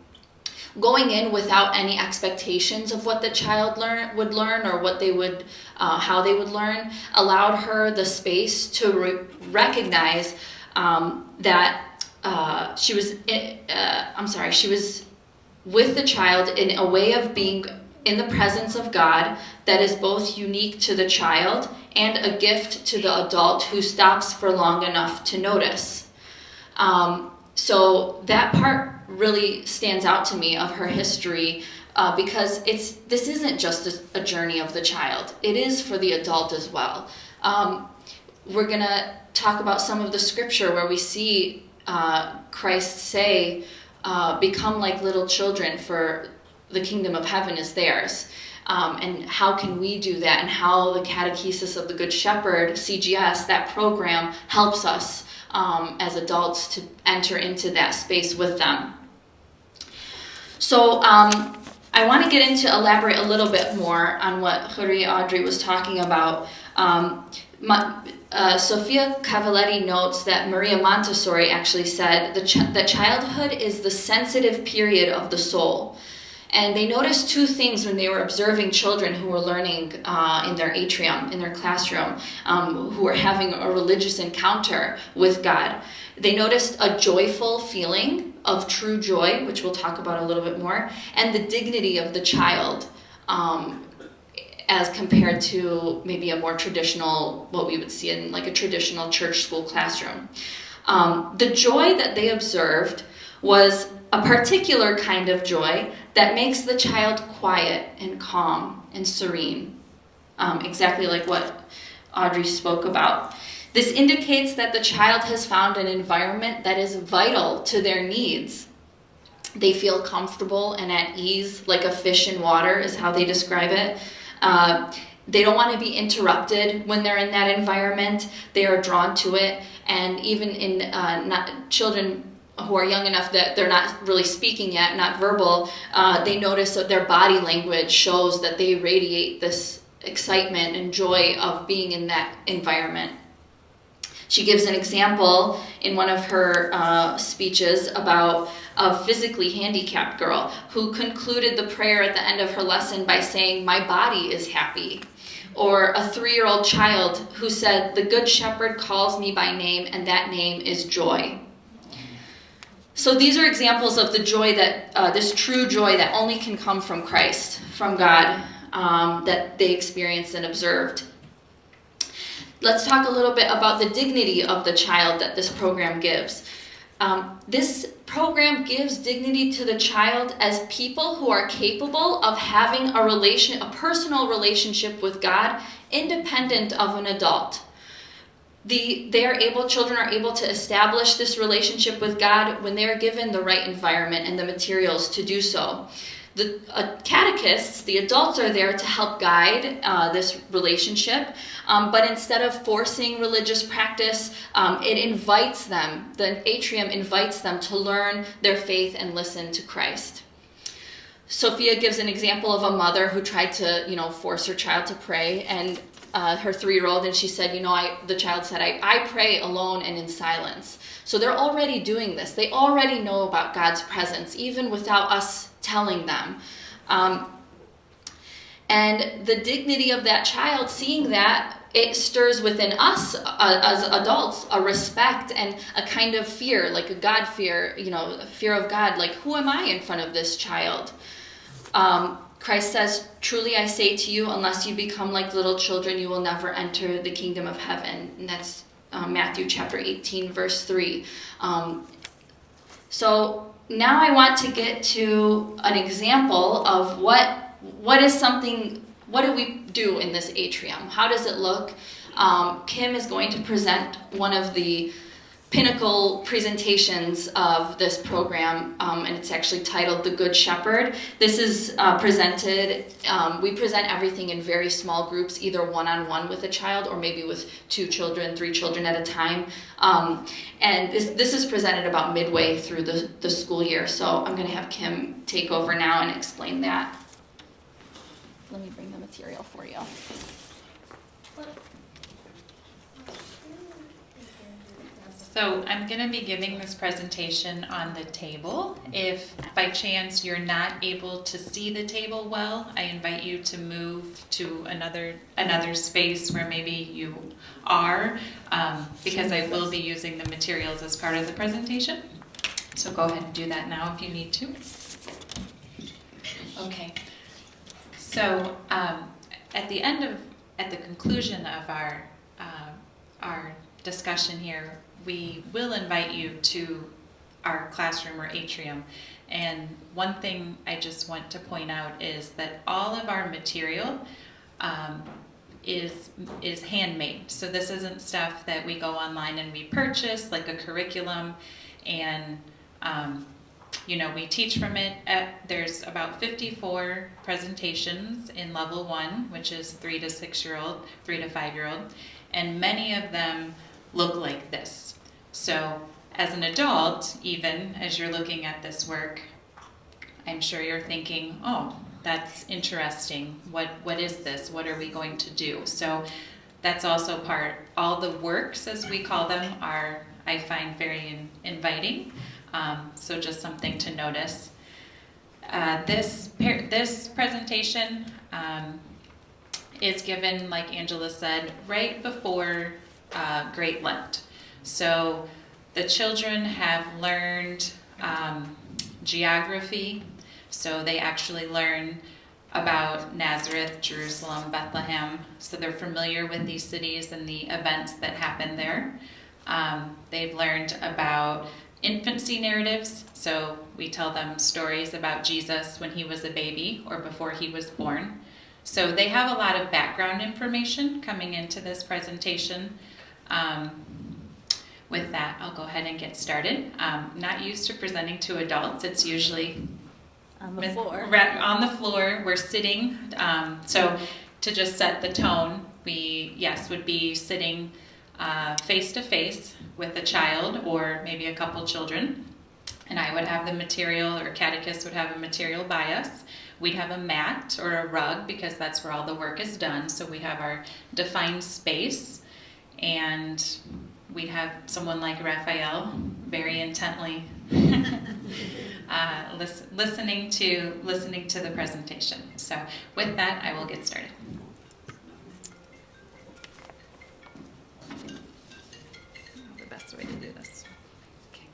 going in without any expectations of what the child would learn or what they would, how they would learn, allowed her the space to recognize that she was with the child in a way of being in the presence of God that is both unique to the child and a gift to the adult who stops for long enough to notice. So that part really stands out to me of her history, because this isn't just a journey of the child. It is for the adult as well. We're going to talk about some of the scripture where we see Christ say, become like little children, for the kingdom of heaven is theirs. And how can we do that, and how the Catechesis of the Good Shepherd, CGS, that program, helps us as adults to enter into that space with them. So I want to get into elaborate a little bit more on what Huri Audrey was talking about. Sophia Cavalletti notes that Maria Montessori actually said that childhood is the sensitive period of the soul. And they noticed two things when they were observing children who were learning in their atrium, in their classroom, who were having a religious encounter with God. They noticed a joyful feeling of true joy, which we'll talk about a little bit more, and the dignity of the child, as compared to maybe a more traditional, what we would see in like a traditional church school classroom. The joy that they observed was a particular kind of joy that makes the child quiet and calm and serene, exactly like what Audrey spoke about. This indicates that the child has found an environment that is vital to their needs. They feel comfortable and at ease, like a fish in water is how they describe it. They don't want to be interrupted when they're in that environment. They are drawn to it. And even in children who are young enough that they're not really speaking yet, not verbal, they notice that their body language shows that they radiate this excitement and joy of being in that environment. She gives an example in one of her speeches about a physically handicapped girl who concluded the prayer at the end of her lesson by saying, "My body is happy." Or a 3-year-old child who said, "The Good Shepherd calls me by name, and that name is joy." So these are examples of the joy that, this true joy that only can come from Christ, from God, that they experienced and observed. Let's talk a little bit about the dignity of the child that this program gives. This program gives dignity to the child as people who are capable of having a personal relationship with God, independent of an adult. Children are able to establish this relationship with God when they are given the right environment and the materials to do so. The catechists, the adults, are there to help guide this relationship, but instead of forcing religious practice, it invites them, the atrium invites them to learn their faith and listen to Christ. Sophia gives an example of a mother who tried to, force her child to pray, and her 3-year-old, and she said, the child said, I pray alone and in silence. So they're already doing this. They already know about God's presence, even without us telling them. And the dignity of that child, seeing that, it stirs within us as adults a respect and a kind of fear, like a God fear, a fear of God, like, who am I in front of this child? Christ says, "Truly I say to you, unless you become like little children, you will never enter the kingdom of heaven." And that's Matthew chapter 18, verse 3. So now I want to get to an example of what do we do in this atrium? How does it look? Kim is going to present one of the pinnacle presentations of this program, and it's actually titled The Good Shepherd. This is presented, we present everything in very small groups, either one-on-one with a child or maybe with 2 children, 3 children at a time. And this is presented about midway through the school year. So I'm going to have Kim take over now and explain that. Let me bring the material for you. So I'm going to be giving this presentation on the table. If by chance you're not able to see the table well, I invite you to move to another space where maybe you are, because I will be using the materials as part of the presentation. So go ahead and do that now if you need to. Okay. So at the conclusion of our discussion here, we will invite you to our classroom or atrium. And one thing I just want to point out is that all of our material is handmade. So this isn't stuff that we go online and we purchase, like a curriculum, and we teach from it. There's about 54 presentations in level 1, which is 3 to 5-year-old, and many of them look like this. So as an adult, even as you're looking at this work, I'm sure you're thinking, oh, that's interesting. What is this? What are we going to do? So that's also all the works, as we call them, are, I find, very inviting. So just something to notice. This presentation is given, like Angela said, right before Great Lent. So the children have learned geography. So they actually learn about Nazareth, Jerusalem, Bethlehem. So they're familiar with these cities and the events that happen there. They've learned about infancy narratives. So we tell them stories about Jesus when he was a baby or before he was born. So they have a lot of background information coming into this presentation. With that, I'll go ahead and get started. Not used to presenting to adults. It's usually On the floor. On the floor, we're sitting. So to just set the tone, we, would be sitting face to face with a child or maybe a couple children. And I would have the material, or catechists would have a material by us. We'd have a mat or a rug because that's where all the work is done. So we have our defined space, and we'd have someone like Raphael very intently listening to the presentation. So with that, I will get started. The best way to do this. Okay.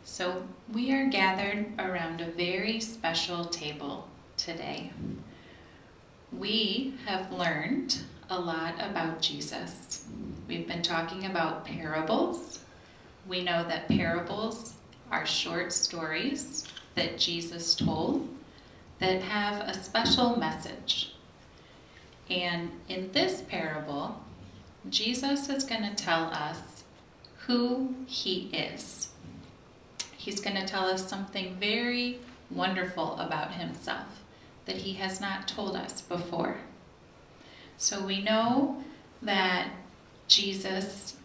So we are gathered around a very special table today. We have learned a lot about Jesus. We've been talking about parables. We know that parables are short stories that Jesus told that have a special message. And in this parable, Jesus is going to tell us who he is. He's going to tell us something very wonderful about himself that he has not told us before. So we know that Jesus,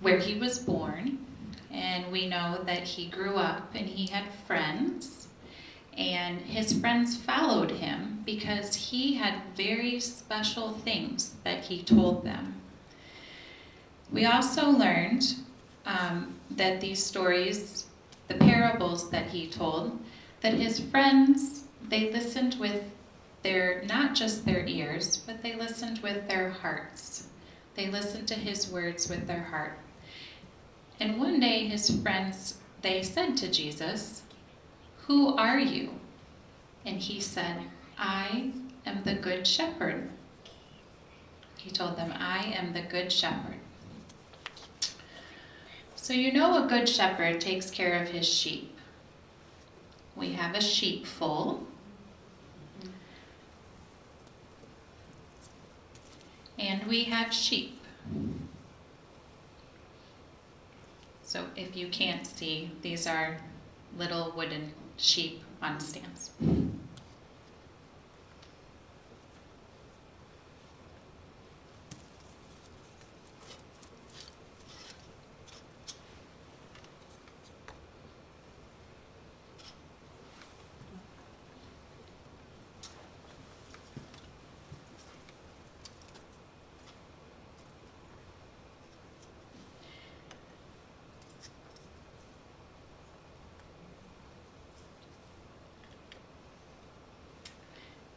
where he was born, and we know that he grew up and he had friends, and his friends followed him because he had very special things that he told them. We also learned that these stories, the parables that he told, that his friends, they listened with not just their ears, but they listened with their hearts. They listened to his words with their heart. And one day his friends, they said to Jesus, "Who are you?" And he said, "I am the good shepherd." He told them, "I am the good shepherd." So you know a good shepherd takes care of his sheep. We have a sheepfold. And we have sheep. So if you can't see, these are little wooden sheep on stands.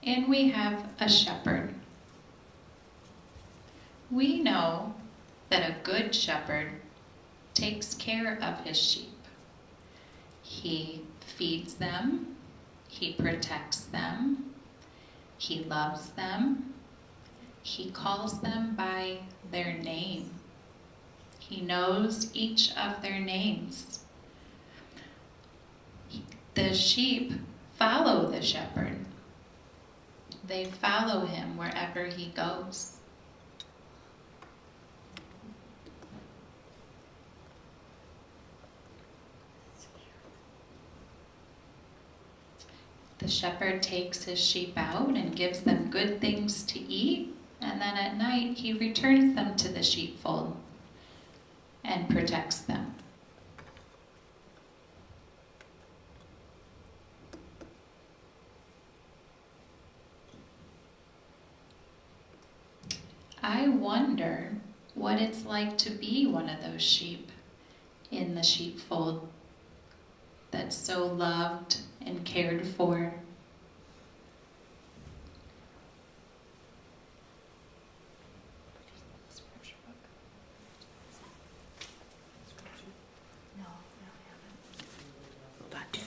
And we have a shepherd. We know that a good shepherd takes care of his sheep. He feeds them, he protects them, he loves them, he calls them by their name. He knows each of their names. The sheep follow the shepherd. They follow him wherever he goes. The shepherd takes his sheep out and gives them good things to eat, and then at night he returns them to the sheepfold and protects them. I wonder what it's like to be one of those sheep in the sheepfold that's so loved and cared for.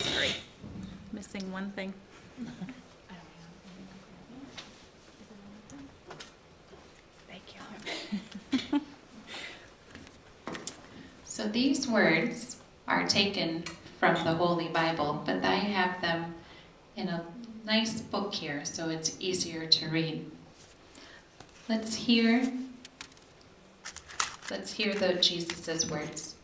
Sorry, missing one thing. Thank you. So these words are taken from the Holy Bible, but I have them in a nice book here, so it's easier to read. Let's hear Jesus' words.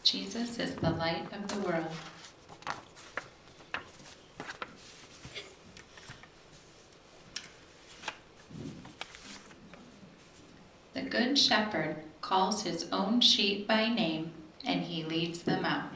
Jesus is the light of the world. The Good Shepherd calls his own sheep by name, and he leads them out.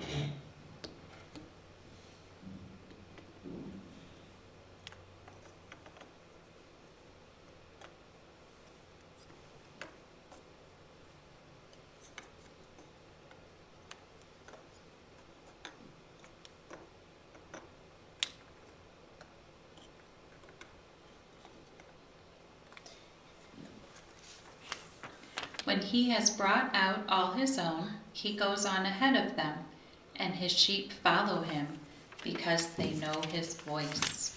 When he has brought out all his own, he goes on ahead of them, and his sheep follow him because they know his voice.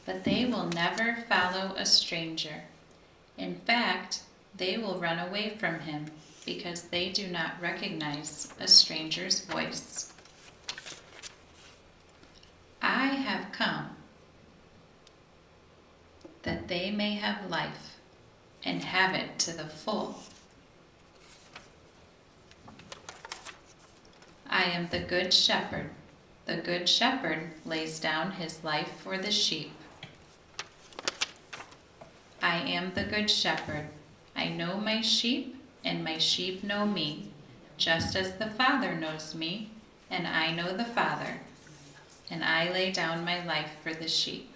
But they will never follow a stranger. In fact, they will run away from him because they do not recognize a stranger's voice. I have come that they may have life and have it to the full. I am the Good Shepherd. The Good Shepherd lays down his life for the sheep. I am the Good Shepherd. I know my sheep, and my sheep know me, just as the Father knows me, and I know the Father, and I lay down my life for the sheep.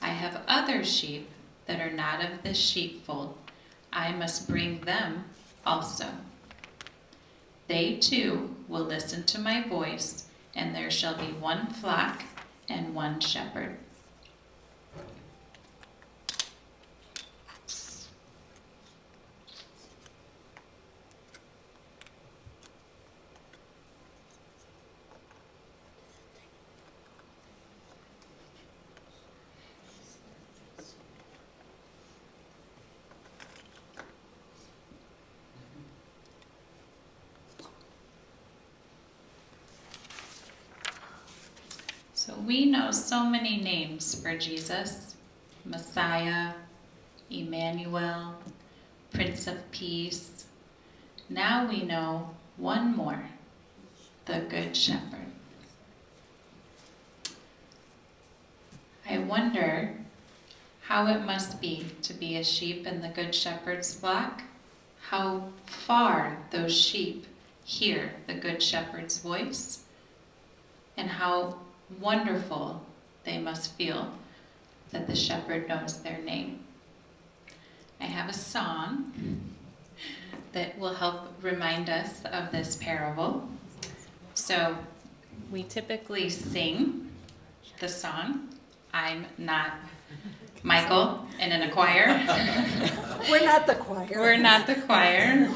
I have other sheep that are not of this sheepfold. I must bring them also. They too will listen to my voice, and there shall be one flock and one shepherd. So we know so many names for Jesus: Messiah, Emmanuel, Prince of Peace. Now we know one more, the Good Shepherd. I wonder how it must be to be a sheep in the Good Shepherd's flock, how far those sheep hear the Good Shepherd's voice, and how wonderful they must feel that the shepherd knows their name. I have a song that will help remind us of this parable. So we typically sing the song. I'm not Michael and in a choir. We're not the choir. We're not the choir.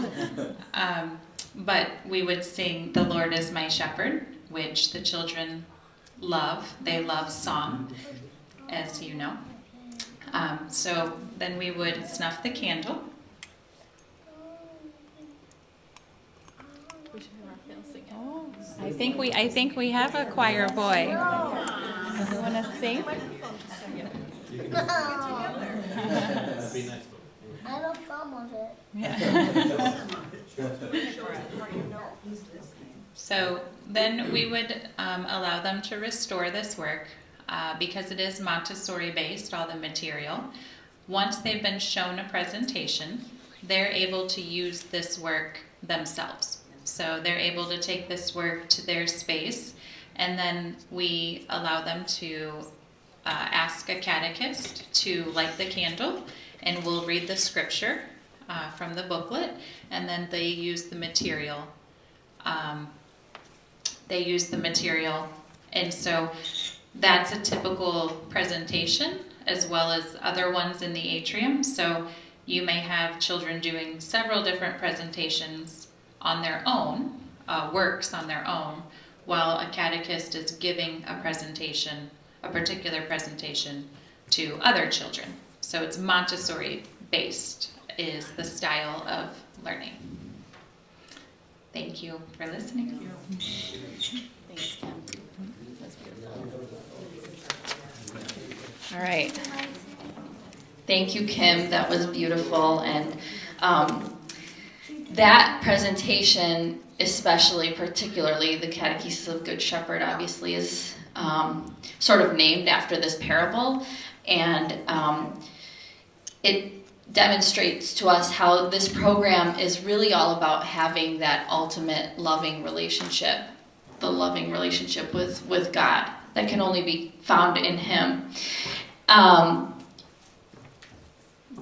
But we would sing "The Lord is my shepherd," which the children love. They love song, as you know. So then we would snuff the candle. I think we have a choir boy. You want to sing? I know some of it. Yeah. So then we would allow them to restore this work because it is Montessori based, all the material. Once they've been shown a presentation, they're able to use this work themselves. So they're able to take this work to their space, and then we allow them to ask a catechist to light the candle, and we'll read the scripture from the booklet, and then they use the material. And so that's a typical presentation, as well as other ones in the atrium. So you may have children doing several different presentations on their own, works on their own, while a catechist is giving a presentation, a particular presentation to other children. So it's Montessori based is the style of learning. Thank you for listening. Thanks, Kim. That's beautiful. All right. Thank you, Kim. That was beautiful. And that presentation, particularly the Catechesis of Good Shepherd, obviously is sort of named after this parable. And it demonstrates to us how this program is really all about having that ultimate loving relationship, the loving relationship with God that can only be found in Him.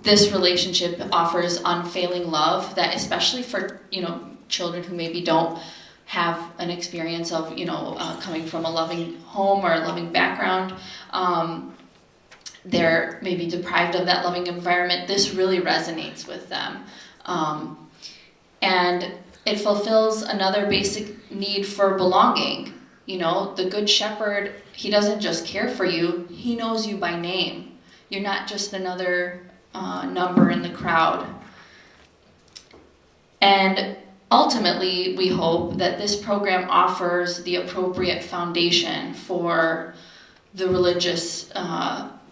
This relationship offers unfailing love that, especially for children who maybe don't have an experience of coming from a loving home or a loving background, they're maybe deprived of that loving environment. This really resonates with them, and it fulfills another basic need for belonging. The Good Shepherd, he doesn't just care for you, he knows you by name. You're not just another number in the crowd. And ultimately, we hope that this program offers the appropriate foundation for the religious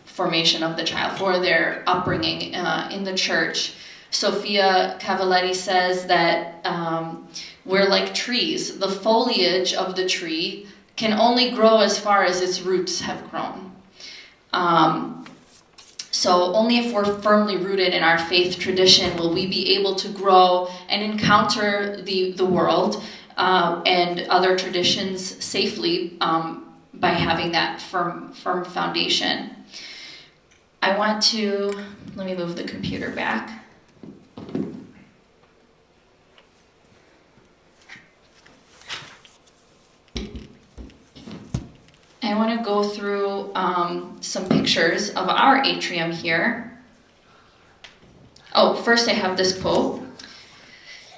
formation of the child, for their upbringing in the church. Sophia Cavalletti says that we're like trees. The foliage of the tree can only grow as far as its roots have grown. So only if we're firmly rooted in our faith tradition will we be able to grow and encounter the world and other traditions safely by having that firm foundation. Let me move the computer back. I want to go through some pictures of our atrium here. Oh, first I have this quote.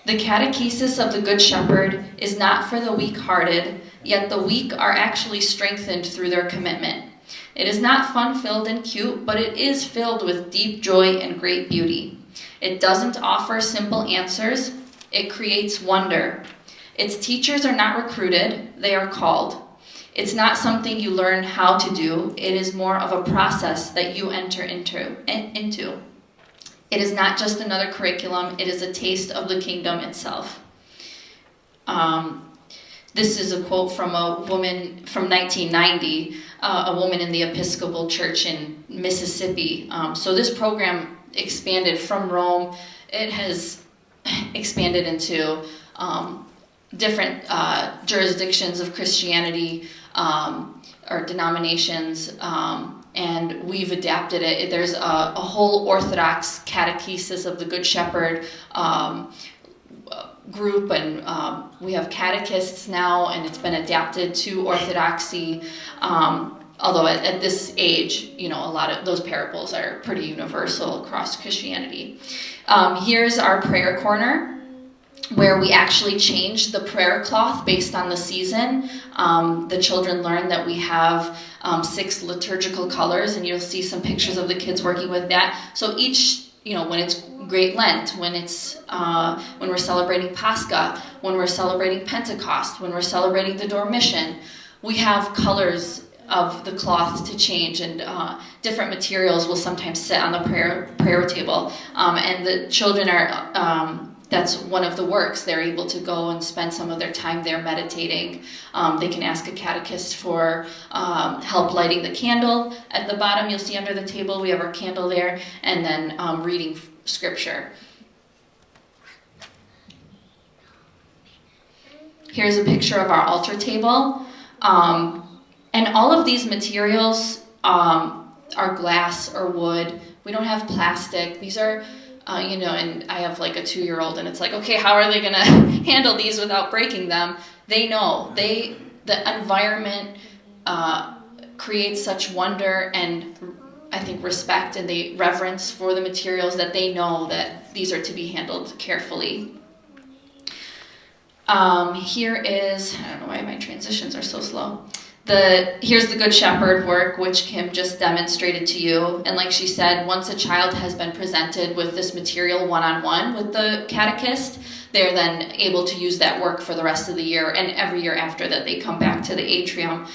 "The catechesis of the Good Shepherd is not for the weak-hearted, yet the weak are actually strengthened through their commitment. It is not fun-filled and cute, but it is filled with deep joy and great beauty. It doesn't offer simple answers. It creates wonder. Its teachers are not recruited, they are called. It's not something you learn how to do. It is more of a process that you enter into. It is not just another curriculum. It is a taste of the kingdom itself." This is a quote from a woman from 1990, a woman in the Episcopal Church in Mississippi. So this program expanded from Rome. It has expanded into different jurisdictions of Christianity or denominations and we've adapted it. There's a whole Orthodox Catechests of the Good Shepherd group, and we have Catechists now, and it's been adapted to Orthodoxy. Although at this age, a lot of those parables are pretty universal across Christianity. Here's our prayer corner, where we actually change the prayer cloth based on the season. The children learn that we have 6 liturgical colors, and you'll see some pictures of the kids working with that. So each, when it's Great Lent, when it's when we're celebrating Pascha, when we're celebrating Pentecost, when we're celebrating the Dormition, we have colors of the cloth to change, and different materials will sometimes sit on the prayer table. And the children are, that's one of the works. They're able to go and spend some of their time there meditating. They can ask a catechist for help lighting the candle. At the bottom, you'll see under the table, we have our candle there, and then reading scripture. Here's a picture of our altar table. And all of these materials are glass or wood. We don't have plastic. These are, and I have like a 2-year-old, and it's like, okay, how are they going to handle these without breaking them? They know. The environment creates such wonder and, I think, respect, and they reverence for the materials, that they know that these are to be handled carefully. Here is, I don't know why my transitions are so slow. Here's the Good Shepherd work, which Kim just demonstrated to you. And like she said, once a child has been presented with this material one-on-one with the catechist, they're then able to use that work for the rest of the year, and every year after that they come back to the atrium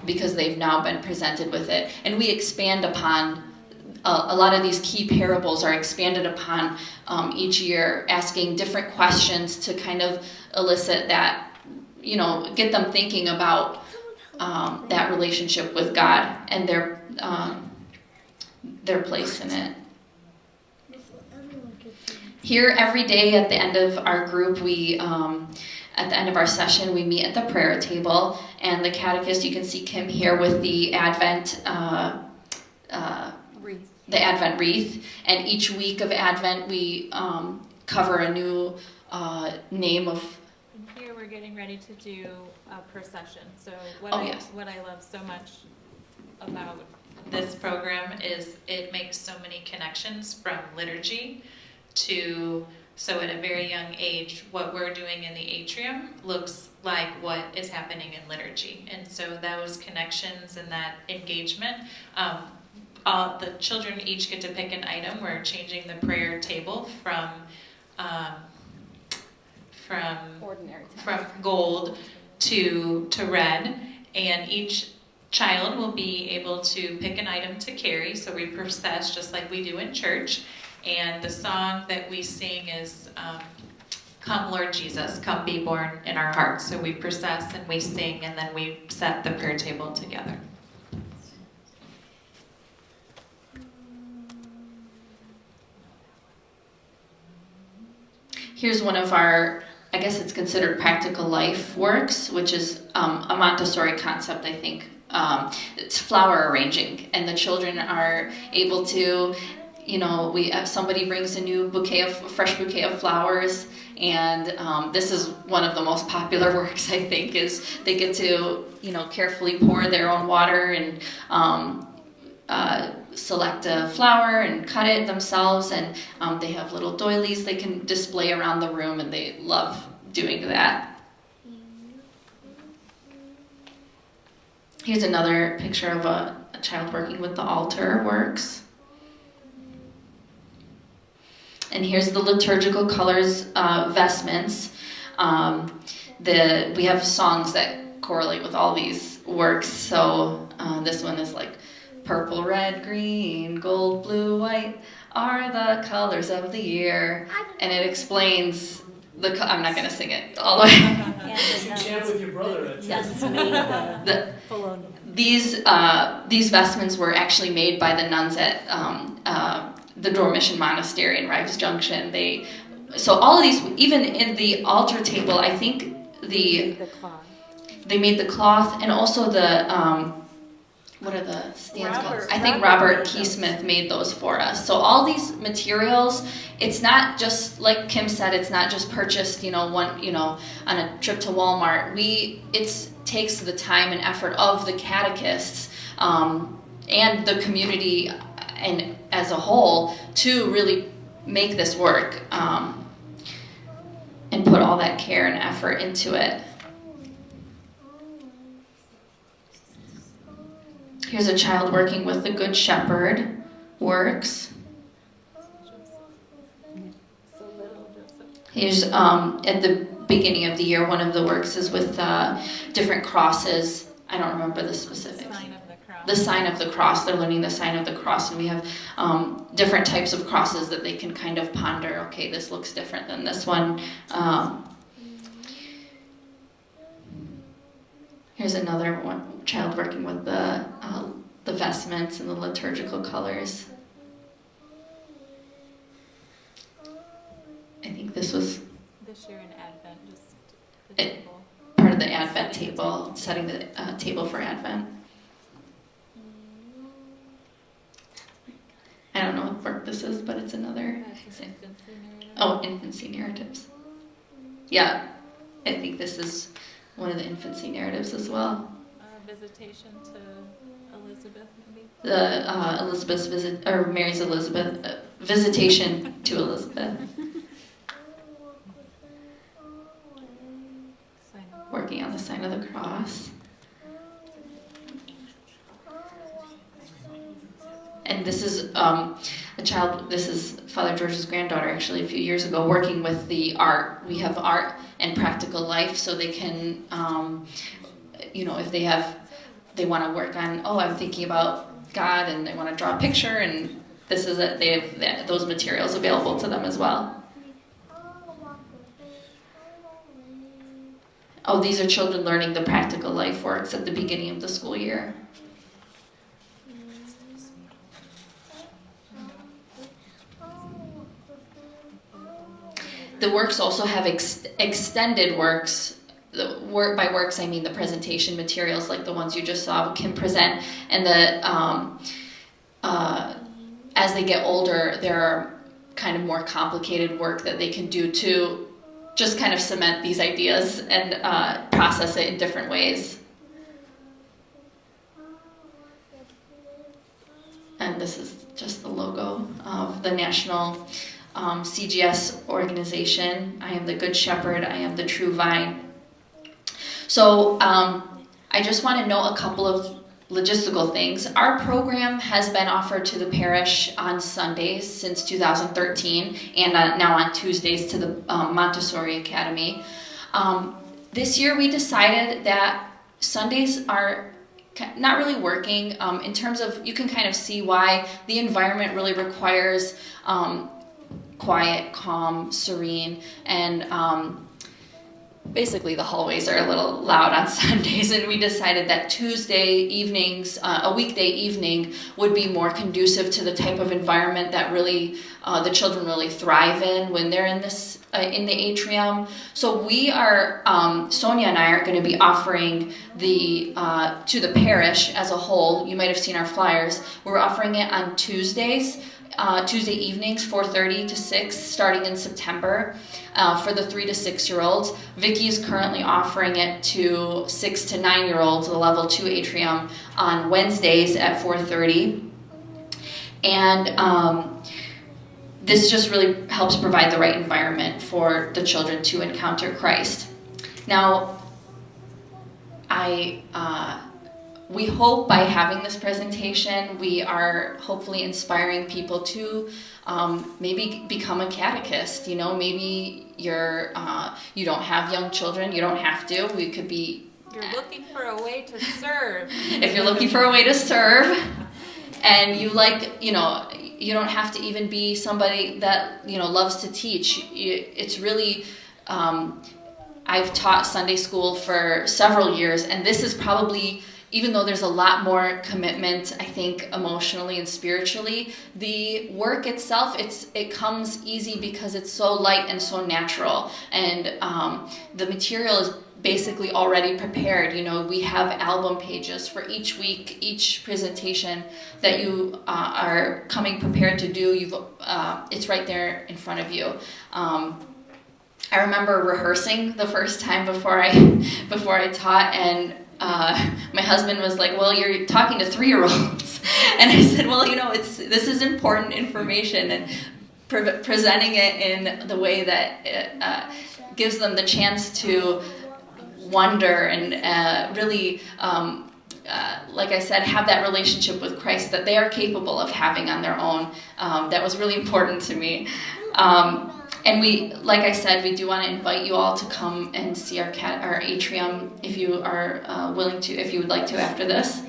because they've now been presented with it. And we expand upon, a lot of these key parables are expanded upon each year, asking different questions to kind of elicit that, get them thinking about that relationship with God and their place in it. Here, every day at the end of our group, at the end of our session, we meet at the prayer table, and the catechist, you can see Kim here with the Advent wreath, and each week of Advent we cover a new name of. Here we're getting ready to do a procession. So what I love so much about this program is it makes so many connections from liturgy to, so at a very young age, what we're doing in the atrium looks like what is happening in liturgy. And so those connections and that engagement, the children each get to pick an item. We're changing the prayer table from gold to red, and each child will be able to pick an item to carry. So we process just like we do in church, and the song that we sing is Come Lord Jesus, come be born in our hearts. So we process and we sing, and then we set the prayer table together. Here's one of our, I guess it's considered practical life works, which is a Montessori concept, I think. It's flower arranging, and the children are able to, somebody brings a fresh bouquet of flowers, and this is one of the most popular works, I think, is they get to, carefully pour their own water and select a flower and cut it themselves, and they have little doilies they can display around the room, and they love doing that. Here's another picture of a child working with the altar works. And here's the liturgical colors vestments. We have songs that correlate with all these works. So this one is like purple, red, green, gold, blue, white are the colors of the year. And it explains I'm not going to sing it all the way. You chant with your brother. Yes. These vestments were actually made by the nuns at the Dormition Monastery in Rives Junction. So all of these, even in the altar table, I think they made the cloth, and also what are the stands called? I think Robert Keysmith made those for us. So all these materials, it's not just, like Kim said, it's not just purchased, on a trip to Walmart. It takes the time and effort of the catechists and the community and as a whole to really make this work and put all that care and effort into it. Here's a child working with the Good Shepherd works. Here's at the beginning of the year, one of the works is with different crosses. I don't remember the specifics. The sign of the cross. They're learning the sign of the cross, and we have different types of crosses that they can kind of ponder. Okay, this looks different than this one. Here's another one, child working with the vestments and the liturgical colors. I think this was This year in Advent, just the table. Part of the Advent table, setting the table for Advent. I don't know what work this is, but it's another. Infancy narrative. Oh, infancy narratives. Yeah, I think this is one of the infancy narratives as well. Visitation to Elizabeth, maybe. The Elizabeth's visit, or Mary's Elizabeth visitation to Elizabeth. Working on the sign of the cross. And this is a child, this is Father George's granddaughter actually a few years ago, working with the art. We have art and practical life, so they can, if they want to work on, I'm thinking about God and they want to draw a picture, and they have those materials available to them as well. Oh, these are children learning the practical life works at the beginning of the school year. The works also have extended works. By works, I mean the presentation materials, like the ones you just saw Kim present. And as they get older, there are kind of more complicated work that they can do to just kind of cement these ideas and process it in different ways. And this is just the logo of the National CGS organization. I am the Good Shepherd. I am the true vine. So I just want to note a couple of logistical things. Our program has been offered to the parish on Sundays since 2013 and now on Tuesdays to the Montessori Academy. This year we decided that Sundays are not really working in terms of, you can kind of see why the environment really requires quiet, calm, serene, and basically the hallways are a little loud on Sundays, and we decided that Tuesday evenings, a weekday evening, would be more conducive to the type of environment that really the children really thrive in when they're in this in the atrium. So we are, Sonia and I are going to be offering to the parish as a whole. You might have seen our flyers. We're offering it on Tuesdays. Tuesday evenings, 4:30 to 6, starting in September, for the 3 to 6 year olds. Vicky is currently offering it to 6 to 9 year olds, the level 2 atrium, on Wednesdays at 4:30. And this just really helps provide the right environment for the children to encounter Christ. Now, we hope by having this presentation, we are hopefully inspiring people to maybe become a catechist. Maybe you don't have young children, you don't have to. We could be. You're looking for a way to serve. If you're looking for a way to serve, and you you don't have to even be somebody that loves to teach. It's really. I've taught Sunday school for several years, and this is probably, even though there's a lot more commitment, I think, emotionally and spiritually, the work itself, it comes easy because it's so light and so natural. And the material is basically already prepared. You know, we have album pages for each week, each presentation that you are coming prepared to do. It's right there in front of you. I remember rehearsing the first time before I taught, and my husband was like, "Well, you're talking to 3-year-olds," and I said, "Well, you know, this is important information, and presenting it in the way that it gives them the chance to wonder and really, like I said, have that relationship with Christ that they are capable of having on their own." That was really important to me. And we, like I said, we do want to invite you all to come and see our atrium if you are willing to, if you would like to after this.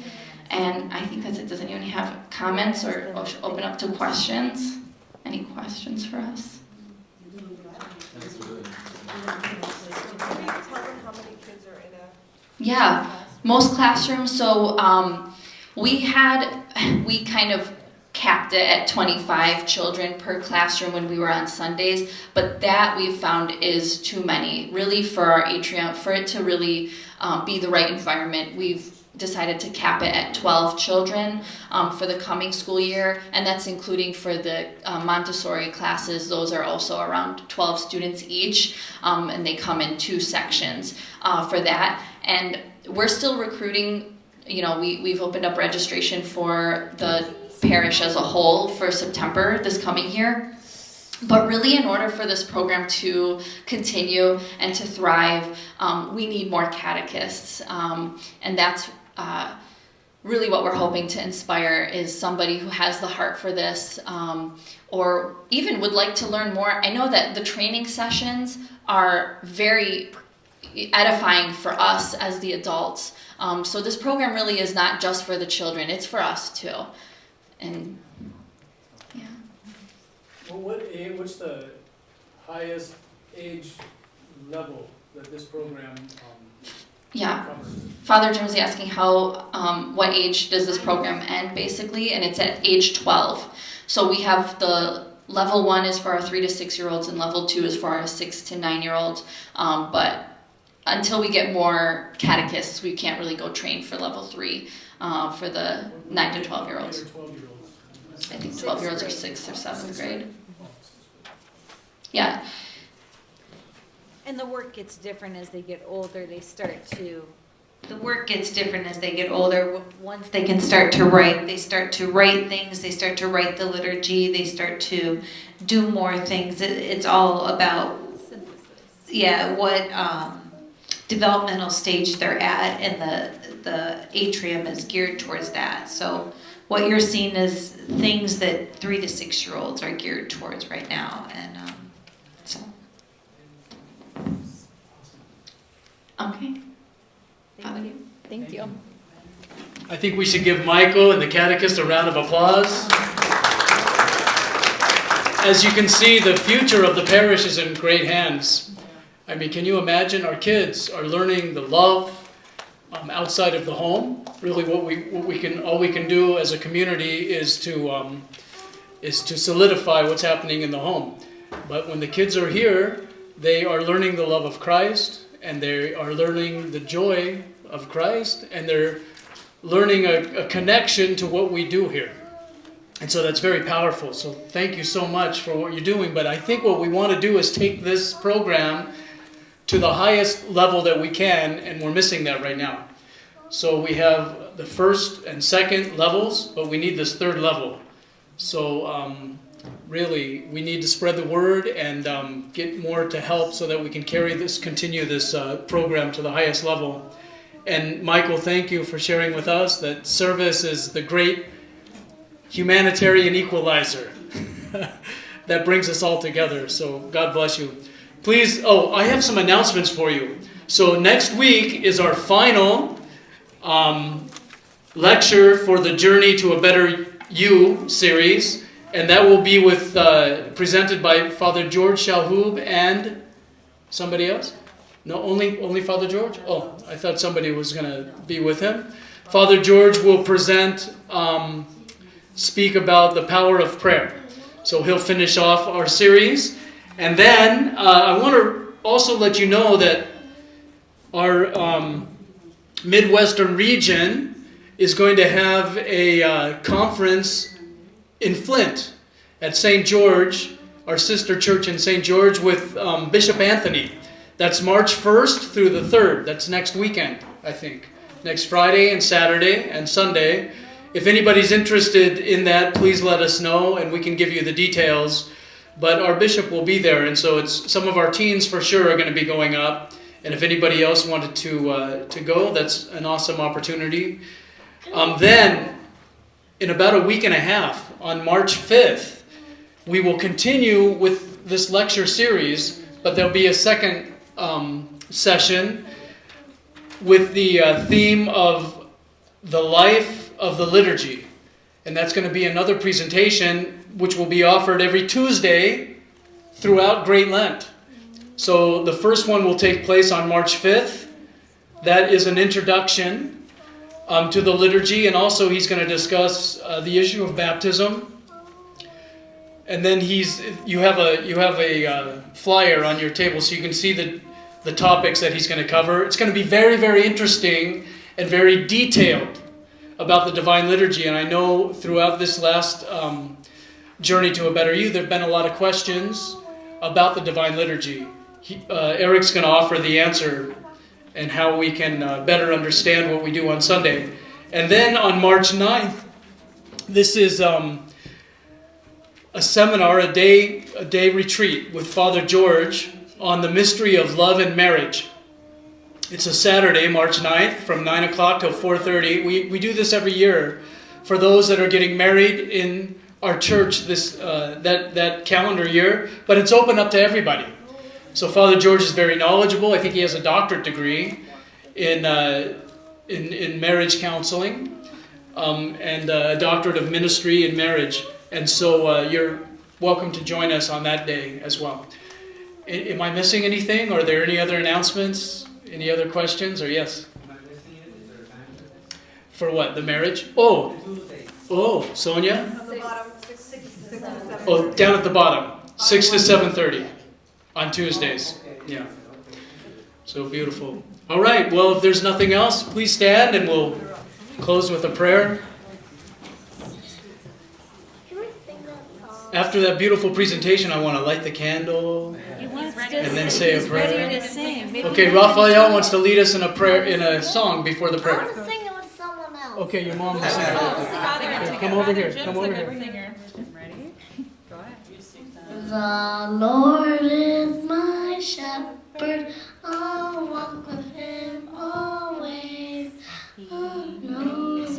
And I think that's it. Does anyone have comments or open up to questions? Any questions for us? Yeah, most classrooms. So we kind of capped it at 25 children per classroom when we were on Sundays, but that we've found is too many, really, for our atrium. For it to really be the right environment, we've decided to cap it at 12 children for the coming school year, and that's including for the Montessori classes. Those are also around 12 students each, and they come in 2 sections for that. And we're still recruiting. You know, we've opened up registration for the parish as a whole for September this coming year. But really, in order for this program to continue and to thrive, we need more catechists. And that's really what we're hoping to inspire, is somebody who has the heart for this, or even would like to learn more. I know that the training sessions are very edifying for us as the adults. So this program really is not just for the children, it's for us too. And yeah. Well, what's the highest age level that this program Yeah, covers? Father Jim was asking what age does this program end, basically, and it's at age 12. So we have the level 1 is for our 3 to 6 year olds, and level 2 is for our 6 to 9 year olds. But until we get more catechists, we can't really go train for level 3 for the 9 to 12 year olds. I think 12 year olds are 6th or 7th grade. Yeah. And the work gets different as they get older. The work gets different as they get older. Once they can start to write, they start to write things, they start to write the liturgy, they start to do more things. It's all about, what developmental stage they're at, and the atrium is geared towards that. So what you're seeing is things that 3 to 6 year olds are geared towards right now. And so. Okay. Thank you. I think we should give Michael and the catechist a round of applause. As you can see, the future of the parish is in great hands. I mean, can you imagine? Our kids are learning the love outside of the home. Really, all we can do as a community is to solidify what's happening in the home. But when the kids are here, they are learning the love of Christ, and they are learning the joy of Christ, and they're learning a connection to what we do here. And so that's very powerful. So thank you so much for what you're doing. But I think what we want to do is take this program to the highest level that we can, and we're missing that right now. So we have the first and second levels, but we need this third level. So really, we need to spread the word and get more to help so that we can continue this program to the highest level. And Michael, thank you for sharing with us that service is the great humanitarian equalizer that brings us all together. So God bless you. Please, I have some announcements for you. So next week is our final lecture for the Journey to a Better You series, and that will be presented by Father George Shalhoub and somebody else? No, only Father George? Oh, I thought somebody was going to be with him. Father George will speak about the power of prayer. So he'll finish off our series. And then I want to also let you know that our Midwestern region is going to have a conference in Flint at St. George, our sister church in St. George, with Bishop Anthony. That's March 1st through the 3rd. That's next weekend, I think. Next Friday and Saturday and Sunday. If anybody's interested in that, please let us know and we can give you the details. But our bishop will be there, and so it's some of our teens for sure are going to be going up. And if anybody else wanted to go, that's an awesome opportunity. Then, in about a week and a half, on March 5th, we will continue with this lecture series, but there'll be a second session with the theme of the life of the liturgy. And that's going to be another presentation which will be offered every Tuesday throughout Great Lent. So the first one will take place on March 5th. That is an introduction to the liturgy, and also he's going to discuss the issue of baptism. And then you have a flyer on your table so you can see the topics that he's going to cover. It's going to be very, very interesting and very detailed about the Divine Liturgy. And I know throughout this last Journey to a Better You, there have been a lot of questions about the Divine Liturgy. Eric's going to offer the answer and how we can better understand what we do on Sunday. And then on March 9th, this is a seminar, a day retreat with Father George on the mystery of love and marriage. It's a Saturday, March 9th, from 9 o'clock till 4:30. We do this every year for those that are getting married in our church that calendar year, but it's open up to everybody. So Father George is very knowledgeable. I think he has a doctorate degree in marriage counseling and a doctorate of ministry in marriage. And so you're welcome to join us on that day as well. Am I missing anything? Are there any other announcements? Any other questions? Or yes? For what? The marriage? Oh, Sonia? Oh, down at the bottom. 6 to 7:30 on Tuesdays. Yeah. So beautiful. All right. Well, if there's nothing else, please stand and we'll close with a prayer. After that beautiful presentation, I want to light the candle and then say a prayer. Okay, Raphael wants to lead us in a prayer, in a song before the prayer. I want to sing it with someone else. Okay, your mom will sing it. Here, come over here. Come over here. Ready? Go ahead. The Lord is my shepherd. I'll walk with him always. He knows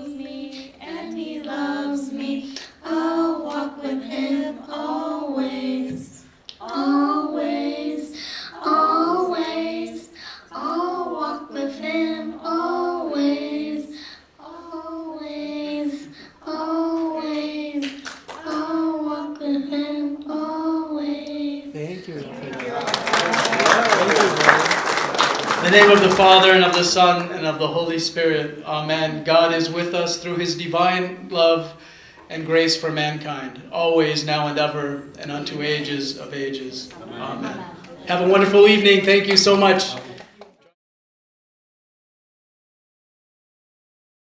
me and he loves me. I'll walk with him always. Always, always. I'll walk with him always. Always, always. I'll walk with him always. Thank you. In the name of the Father, and of the Son, and of the Holy Spirit. Amen. God is with us through his divine love and grace for mankind, always, now, and ever, and unto ages of ages. Amen. Have a wonderful evening. Thank you so much.